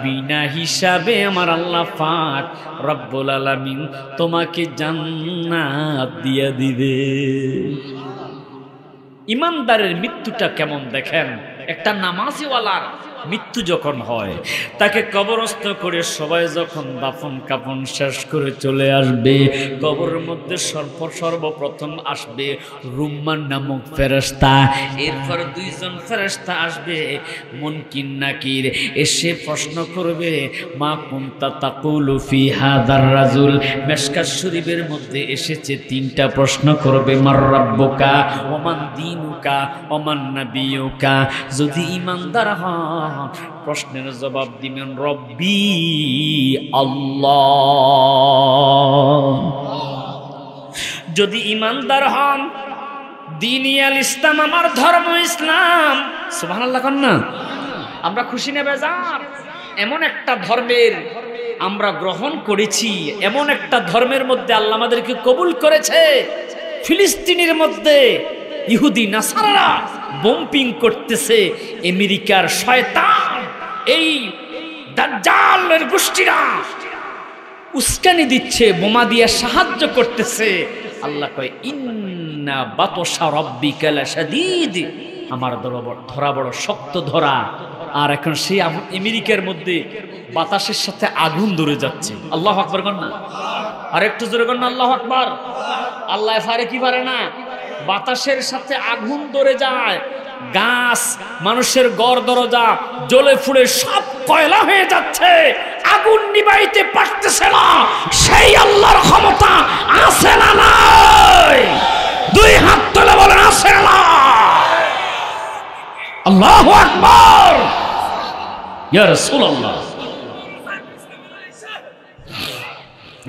বিনা হিসাবে আমার আল্লাহ পাক রব্বুল আলামিন তোমাকে জান্নাত দিয়ে দিবে। ইমানদারের মৃত্যুটা কেমন দেখেন? একটা নামাজিওয়ালার মৃত্যু যখন হয়, তাকে কবরস্থ করে সবাই যখন দাফন কাফন শেষ করে চলে আসবে, কবরের মধ্যে সর্বপ্রথম আসবে রুম্মান নামক ফেরেশতা। এরপর দুইজন ফেরেশতা আসবে মুনকির নাকির, এসে প্রশ্ন করবে মা কুনতা তাকুলু ফি হাদার রাজুল। মিশকাত শরীফের মধ্যে এসেছে তিনটা প্রশ্ন করবে, মার রাব্বুকা ওমান দীনুকা ওমান নাবিয়ুকা। যদি ঈমানদার হন প্রশ্নের জবাব দিবেন রব্বি আল্লাহ। যদি ঈমানদার হন দ্বীনি আল ইসলাম, আমার ধর্ম ইসলাম। সুবহানাল্লাহ কন না? আমরা খুশি না বেজার? এমন একটা ধর্মের আমরা গ্রহণ করেছি, এমন একটা ধর্মের মধ্যে আল্লাহ আমাদেরকে কবুল করেছে। ফিলিস্তিনের মধ্যে ইহুদি নাসারারা বোম্পিং করতেছে, আমেরিকার শয়তান এই দাজ্জালের গোষ্ঠীরা উস্কানি দিচ্ছে, বোমা দিয়ে সাহায্য করতেছে। আল্লাহ কয় ইন্না বাতশা রাব্বিকা লাশাদীদ, আমার ধরা বড় শক্ত ধরা। আর এখন সেই আমেরিকার মধ্যে বাতাসের সাথে আগুন ধরে যাচ্ছে। আল্লাহু আকবার কর না? আর একটু জোরে কর না আল্লাহু আকবার। আল্লাহ পারে কি পারে না? বাতাসের সাথে আগুন ধরে যায়, গাছ মানুষের গড় দরজা জ্বলে ফুড়ে সব কয়লা হয়ে যাচ্ছে, আগুন নিভাইতে পারতেছে না। সেই আল্লাহর ক্ষমতা আছে না নাই? দুই হাত তুলে বলেন আছে না? আল্লাহু আকবার, ইয়া রাসূলুল্লাহ।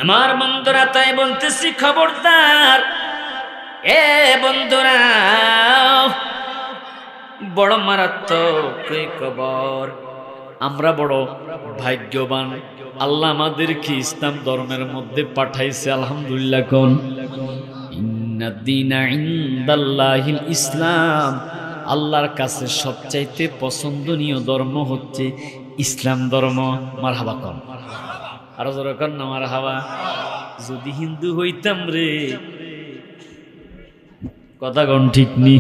আমার বন্ধুরা, তাই বলতেছি খবরদার এ বন্ধুরা, বড় মারাত্মক কবর। আমরা বড় ভাগ্যবান, আল্লাহ আমাদেরকে ইসলাম ধর্মের মধ্যে পাঠাইছে। আলহামদুলিল্লাহ কোন? ইন্নাদ-দীনা ইনদাল্লাহিল ইসলাম, আল্লাহর কাছে সবচাইতে পছন্দনীয় ধর্ম হচ্ছে ইসলাম ধর্ম। মারহাবা কোন? আরো জোরে কোন না মারহাবা। যদি হিন্দু হইতাম রে, কথা কোন ঠিক নি?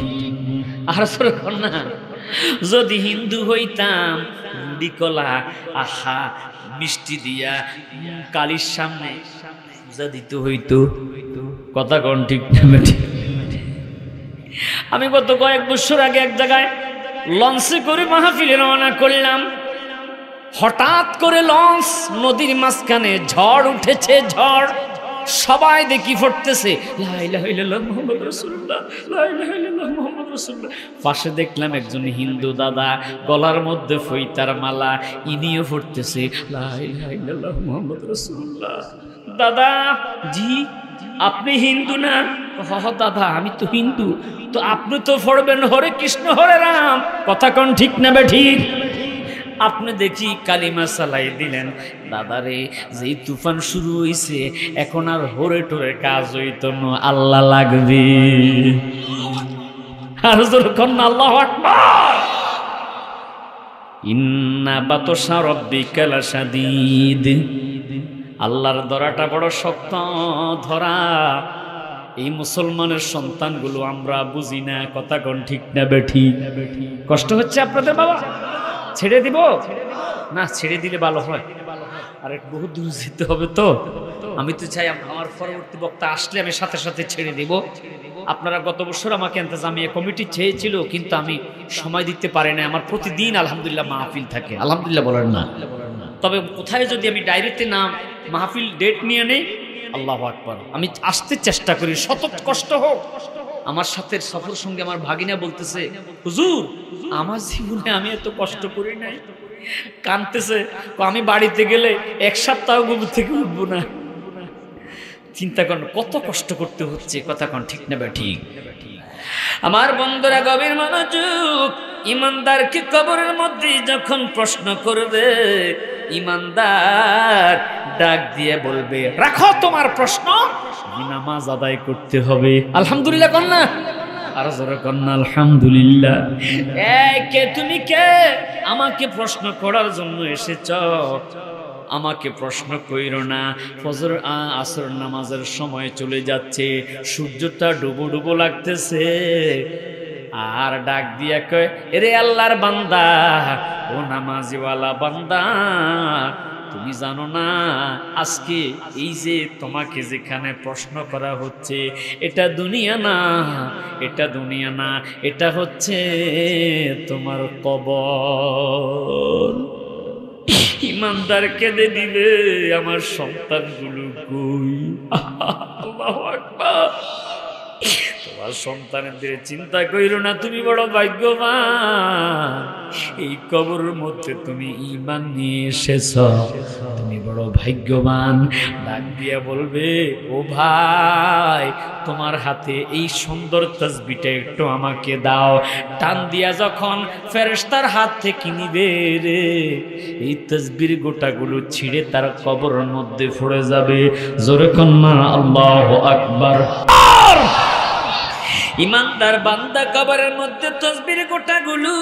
আর জোরে কোন না? যদি হিন্দু হইতাম, রুডি কলা আহা মিষ্টি দিয়া কালীর সামনে পূজা দিতে হইতো। কথা কোন ঠিক না? আমি গত কয়েক বছর আগে এক জায়গায় লঞ্চে করে মাহফিলে রওনা করলাম। হঠাৎ করে লঞ্চ নদীর মাঝখানে, ঝড় উঠেছে, ঝড়। সবাই দেখি পড়তেছে লা ইলাহা ইল্লাল্লাহ মুহাম্মাদুর রাসূলুল্লাহ, লা ইলাহা ইল্লাল্লাহ মুহাম্মাদুর রাসূলুল্লাহ। পাশে দেখলাম একজন হিন্দু দাদা, গলার মধ্যে ফইতার মালা, ইনিও পড়তেছে লা ইলাহা ইল্লাল্লাহ মুহাম্মাদুর রাসূলুল্লাহ। দাদা জি আপনি হিন্দু না? হ দাদা আমি তো হিন্দু। তো আপনি তো পড়বেন হরে কৃষ্ণ হরে রাম। কথা কোন ঠিক না বে ঠিক? আপনি দেখি কালিমা চালাই দিলেন। দাদারে যেই তুফান শুরু হইছে, এখন আর হরে টোরে কাজ হইতো না, আল্লাহ লাগবে। আর যখন আল্লাহু আকবার। ইন্না বাতশা রাব্বিকা লাশাদীদ, আল্লাহর ধরাটা বড় শক্ত ধরা। এই মুসলমানের সন্তানগুলো আমরা বুঝি না। কথা কোন ঠিক না বে ঠিক? কষ্ট হচ্ছে আপনাদের বাবা? ছেড়ে দিব না? ছেড়ে দিলে ভালো হয়। আর একটু বহু দূর যেতে হবে তো। আমি তো চাই আমার পরবর্তী বক্তা আসলে আমি সাথে সাথে ছেড়ে দিব। আপনারা গত বছর আমাকে ইন্তেজামিয়া কমিটি চেয়েছিল, কিন্তু আমি সময় দিতে পারি না। আমার প্রতিদিন আলহামদুলিল্লাহ মাহফিল থাকে। আলহামদুলিল্লাহ বলেন না? তবে কোথায় যদি আমি ডাইরেক্টে নাম মাহফিল ডেট নিয়ে নেই, আল্লাহু আকবার, আমি আসতে চেষ্টা করি, শত কষ্ট হোক। আমার সাথে সফর সঙ্গে আমার ভাগিনা বলতেছে, হুজুর আমার জীবনে আমি এত কষ্ট করি নাই। কাঁদতেছে, আমি বাড়িতে গেলে এক সপ্তাহ ঘুম থেকে উঠবো না। চিন্তা করেন কত কষ্ট করতে হচ্ছে। কথা কোন ঠিক না ঠিক? আমার বন্ধুরা গভীর মনোযোগ। ইমানদারকে কবরের মধ্যে যখন প্রশ্ন করবে, ইমানদার ডাক দিয়ে বলবে, রাখো তোমার প্রশ্ন, নামাজ আদায় করতে হবে। আলহামদুলিল্লাহ কর না? আর জোরে কর না আলহামদুলিল্লাহ। কে তুমি? কে আমাকে প্রশ্ন করার জন্য এসেছ? আমাকে প্রশ্ন কইরো না। ফজর আসর নামাজের সময় চলে যাচ্ছে, সূর্যটা ডুবো ডুবো লাগতেছে। আর ডাক দিয়া কয়, এরে আল্লাহর বান্দা, ও নামাজিওয়ালা বান্দা, তুমি জানো না আজকে এই যে তোমাকে যেখানে প্রশ্ন করা হচ্ছে এটা দুনিয়া না, এটা দুনিয়া না, এটা হচ্ছে তোমার কবর। ইমানদার কেঁদে দিবে, আমার সন্তানগুলো কই? আল্লাহু আকবার। তোমার সন্তানদের চিন্তা কইরো না, তুমি বড় ভাগ্যবান, এই কবরের মধ্যে তুমি ঈমান নিয়ে এসেছ, তুমি বড় ভাগ্যবান। ডাক দিয়া বলবে, ও ভাই, তোমার হাতে এই সুন্দর তাসবিহটা একটু আমাকে দাও। টান দিয়া যখন ফেরেশতার হাত থেকে নিবে রে, এই তাসবির গোটাগুলো ছিঁড়ে তার কবরের মধ্যে পড়ে যাবে। জোরে কন্যা আল্লাহু আকবার। ইমানদার বান্দা কবরের মধ্যে তাসবির গোটাগুলো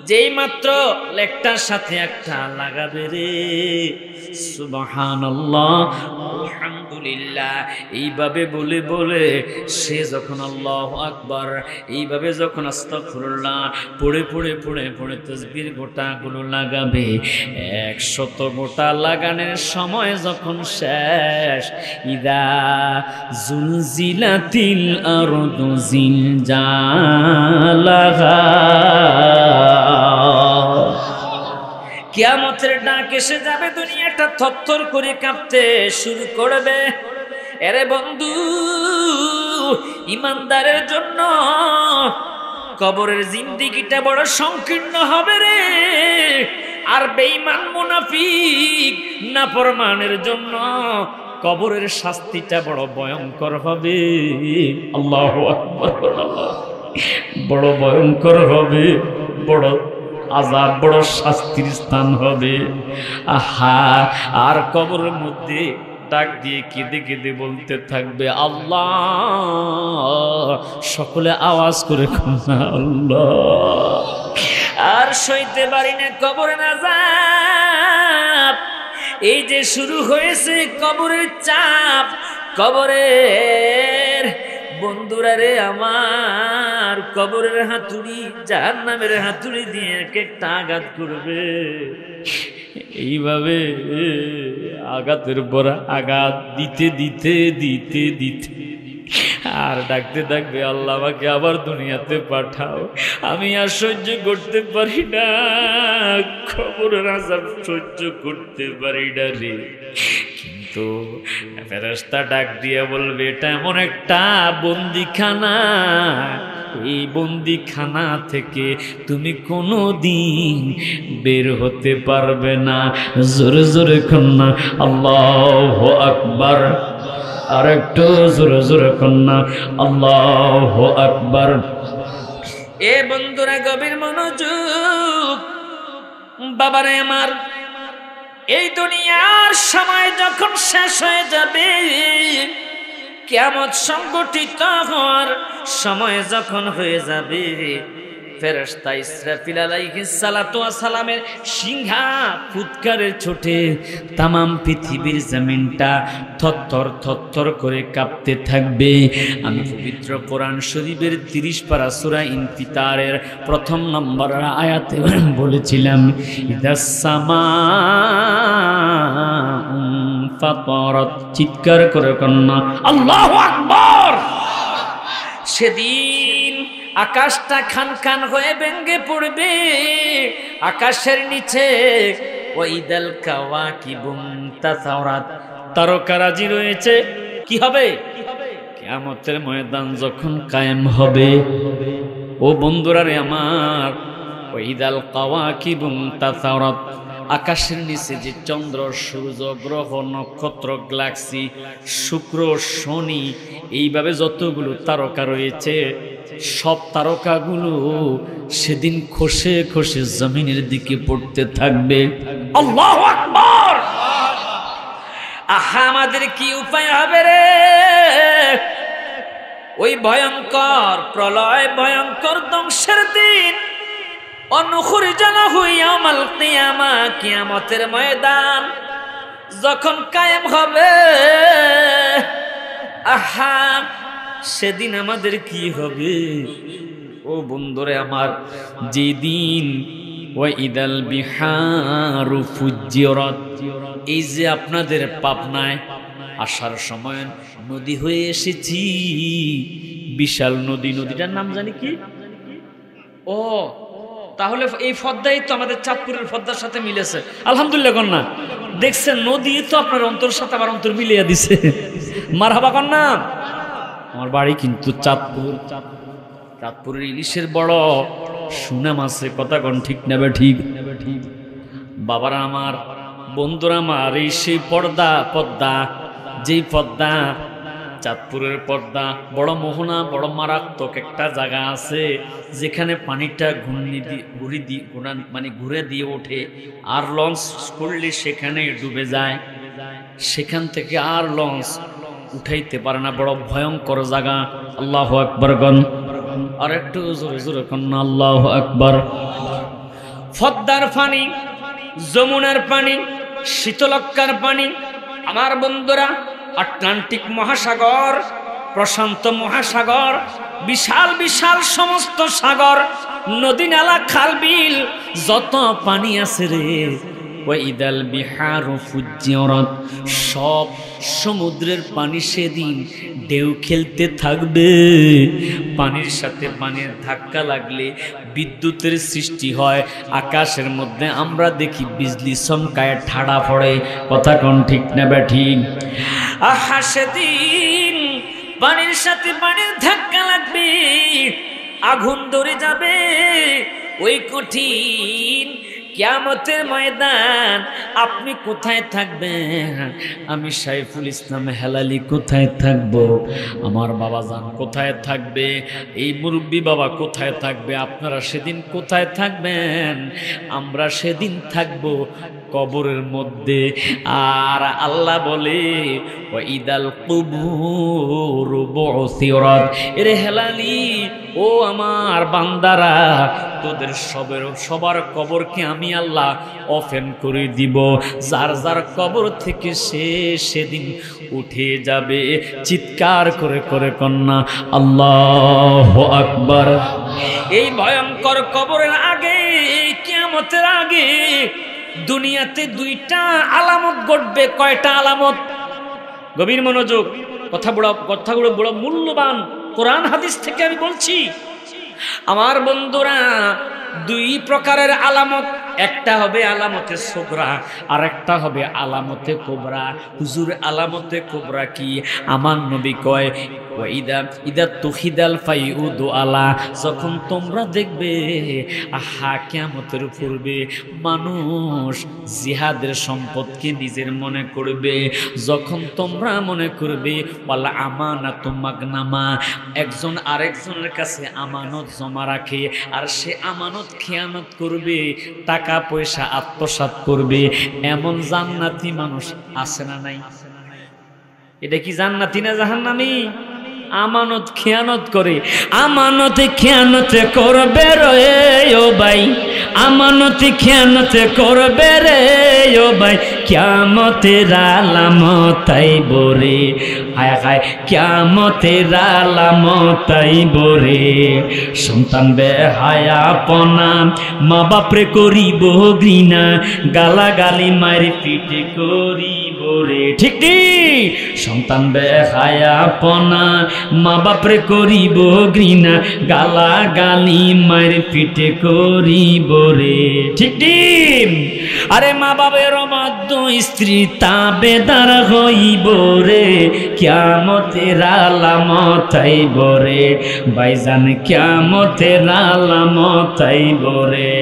যেই মাত্র লেকটার সাথে একটা লাগাবে রে, সুবহানাল্লাহ, আলহামদুলিল্লাহ, এইভাবে বলে বলে সে যখন আল্লাহু আকবার, এইভাবে যখন আস্তাগফিরুল্লাহ পড়ে পড়ে পড়ে পড়ে তাসবির গোটাগুলো লাগাবে, 100 গোটা লাগানোর সময় যখন শেষ, ইদা জুলজিলাতিল আরদু জিলজালাহা, কিয়ামতের ডাক এসে যাবে, দুনিয়াটা থরথর করে কাঁপতে শুরু করবে। এরে বন্ধু, ইমানদারের জন্য কবরের জিন্দেগিটা বড় সংকীর্ণ হবে রে, আর বেঈমান মুনাফিক নাফরমানের জন্য কবরের শাস্তিটা বড় ভয়ঙ্কর হবে। আল্লাহু আকবার। বড় ভয়ঙ্কর হবে, বড় আযাব, বড় শাস্তির স্থান হবে। আহা, আর কবরের মধ্যে ডাক দিয়ে কেঁদে কেঁদে বলতে থাকবে আল্লাহ। সকলে আওয়াজ করে না আল্লাহ। আর সইতে পারি না কবরের আযাব, এই যে শুরু হয়েছে কবরের চাপ, কবরের বন্ধুরা রে আমার, কবরের হাতুড়ি জাহান্নামের হাতুড়ি দিয়ে এক একটা আঘাত করবে। এইভাবে আঘাতের পর আঘাত দিতে দিতে দিতে দিতে আর ডাকতে থাকবে, আল্লাহ আমাকে আবার দুনিয়াতে পাঠাও, আমি আর সহ্য করতে পারি না, কবরের আযাব সহ্য করতে পারি না রে। কিন্তু ফেরেশতা ডাক দিয়ে বলবে, এটা এমন একটা বন্দিখানা, এই বন্দিখানা থেকে তুমি কোনো দিন বের হতে পারবে না। জোরে জোরে কন্যা আল্লাহু আকবার। আর একটু জোরে জোরে কন্যা আল্লাহু আকবার। এ বন্ধুরা গভীর মনোযোগ, বাবারে আমার, এই দুনিয়ার সময় যখন শেষ হয়ে যাবে, কিয়ামত সংগঠিত হওয়ার সময় যখন হয়ে যাবে, ফেরেশতা ইসরাফিল আলাইহিস সালাতু ওয়াস সালামের সিংহা ফুৎকারের ছোটে তামাম পৃথিবীর জমিনটা থরথর থরথর করে কাঁপতে থাকবে। আমি পবিত্র কোরআন শরীফের 30 পারা সূরা ইনফিতারের 1 নম্বর আয়াতে বলেছিলাম, ইদাস সামাউ ফাতারাত, চিৎকার করে কন্যা আল্লাহু আকবার। সেদিন আকাশটা খান খান হয়ে ভেঙে পড়বে, আকাশের নিচে ওয়াইদাল কাওয়াকিবুন তাসাওরাত, তারকারাজি রয়েছে। কি হবে? কিয়ামতের ময়দান যখন কায়েম হবে, ও বন্ধুরা রে আমার, ওয়াইদাল কাওয়াকিবুন তাসাওরাত, আকাশের নিচে যে চন্দ্র, সূর্য, গ্রহ, নক্ষত্র, গ্যালাক্সি, শুক্র, শনি, এইভাবে যতগুলো তারকা রয়েছে, সব তারকাগুলো সেদিন খসে খসে জমিনের দিকে পড়তে থাকবে। আল্লাহু আকবার। আহা, আমাদের কি উপায় হবে রে? ওই ভয়ঙ্কর প্রলয়, ভয়ঙ্কর ধ্বংসের দিন, অনুখরিজালাহু ইয়াউমাল কিয়ামা, কিয়ামতের ময়দান যখন কায়েম হবে, আহা, সেদিন আমাদের কি হবে? ও বন্ধুরে আমার, যেদিন ওয়াইদাল বিহারু ফুজ্জিরাত, এই যে আপনাদের পাবনায় আসার সময় নদী হয়ে এসেছি, বিশাল নদী, নদীটার নাম জানি কি? ও তাহলে এই পদ্মাই তো আমাদের চাঁদপুরের পদ্মার সাথে মিলেছে। আলহামদুলিল্লাহ কন্যা, দেখছেন নদী তো আপনার অন্তর সাথে আমার অন্তর মিলিয়ে দিছে। মারহাবা কন্যা। আমার বাড়ি কিন্তু চাঁদপুর, চাঁদপুরের ইলিশের বড় সুনাম আছে, কথা কোন ঠিক নেবে ঠিক? বাবারা আমার, বন্ধুরা আমার, এই সেই পদ্মা, যেই পদ্মা, চাঁদপুরের পদ্মা বড় মোহনা, বড় মারাত্মক একটা জায়গা আছে যেখানে পানিটা ঘুরে দিয়ে ওঠে, আর লঞ্চ করলে সেখানে ডুবে যায়, সেখান থেকে আর লঞ্চ উঠাইতে পারে না, বড় ভয়ঙ্কর জায়গা। আল্লাহু আকবার গণ, আর একটু জোরে জোরে কন্যা আল্লাহু আকবার। পদ্মার পানি, যমুনার পানি, শীতলক্কার পানি, আমার বন্ধুরা, আটলান্টিক মহাসাগর, প্রশান্ত মহাসাগর, বিশাল বিশাল সমস্ত সাগর, নদী নালা, খাল বিল, যত পানি আছে রে, ওয়াইদাল বিহারু ফুজ্জিরাত, সব সমুদ্রের পানি সেদিন ঢেউ খেলতে থাকবে। পানির সাথে পানির ধাক্কা লাগলে বিদ্যুতের সৃষ্টি হয়, আকাশের মধ্যে আমরা দেখি বিজলি চমকায় ঠাড়া পড়ে, কথা কোন ঠিক না ঠিক? আহা সেদিন পানির সাথে পানির ধাক্কা লাগবে, আগুন ধরে যাবে, ওই কঠিন কিয়ামতের ময়দান আপনি কোথায় থাকবেন? আমি সাইফুল ইসলাম হেলালি কোথায় থাকব? আমার বাবাজান কোথায় থাকবে? এই মুরব্বী বাবা কোথায় থাকবে? আপনারা সেদিন কোথায় থাকবেন? আমরা সেদিন থাকব কবরের মধ্যে। আর আল্লাহ বলে ওয়াইদাল কুবুর বুসিরাত, এরে হেলালি, ও আমার বান্দারা, তোদের সবার কবরকে আমি আল্লাহ ওপেন করে দিব, যার যার কবর থেকে সে সেদিন উঠে যাবে। চিৎকার করে করে কন্যা আল্লাহু আকবার। এই ভয়ঙ্কর কবরের আগে, কিয়ামতের আগে দুনিয়াতে দুইটা আলামত ঘটবে। কয়টা আলামত? গভীর মনোযোগ, কথাগুলো বড় মূল্যবান, কোরআন হাদিস থেকে আমি বলছি। আমার বন্ধুরা, দুই প্রকারের আলামত, একটা হবে আলামতে সুগরা, আর একটা হবে আলামতে কুবরা। হুজুর আলামতে কুবরা কি? আমার নবী কয় ইদা তুখিদাল ফাইউদু আলা, যখন তোমরা দেখবে আহা কিয়ামতের পূর্বে মানুষ জিহাদের সম্পদকে নিজের মনে করবে, যখন তোমরা মনে করবে ওয়ালা আমানাতু মাগনামা, একজন আরেকজনের কাছে আমানত জমা রাখে, আর সে আমানত খেয়ানত করবে, টাকা পয়সা আত্মসাৎ করবে, এমন জান্নাতি মানুষ আছে না নাই? এটা কি জান্নাতি না জাহান্নামী? আমানত খেয়ানত করে, আমানতে খেয়ানত করবে রে ও ভাই, আমানতে খেয়ানত করবে রে ও ভাই, কিয়ামতের আলামত আইব রে, হায় হায় কিয়ামতের আলামত আইব রে। সন্তান বেহায়াপনা, মা বাপরে করিব ঘৃণা, গালাগালি মারি পিটে করিব রে, ঠিক ঠিক। সন্তান বেহায়াপনা, মা বাপরে করিব ঘৃণা, গালাগালি মারি পিটে করিব রে, ঠিক ঠিক। আরে মা বাবের মধ্য স্ত্রী তাবেদার হইব রে, কিয়ামতের আলামত আইব রে, ভাইজান কিয়ামতের আলামত আইব রে।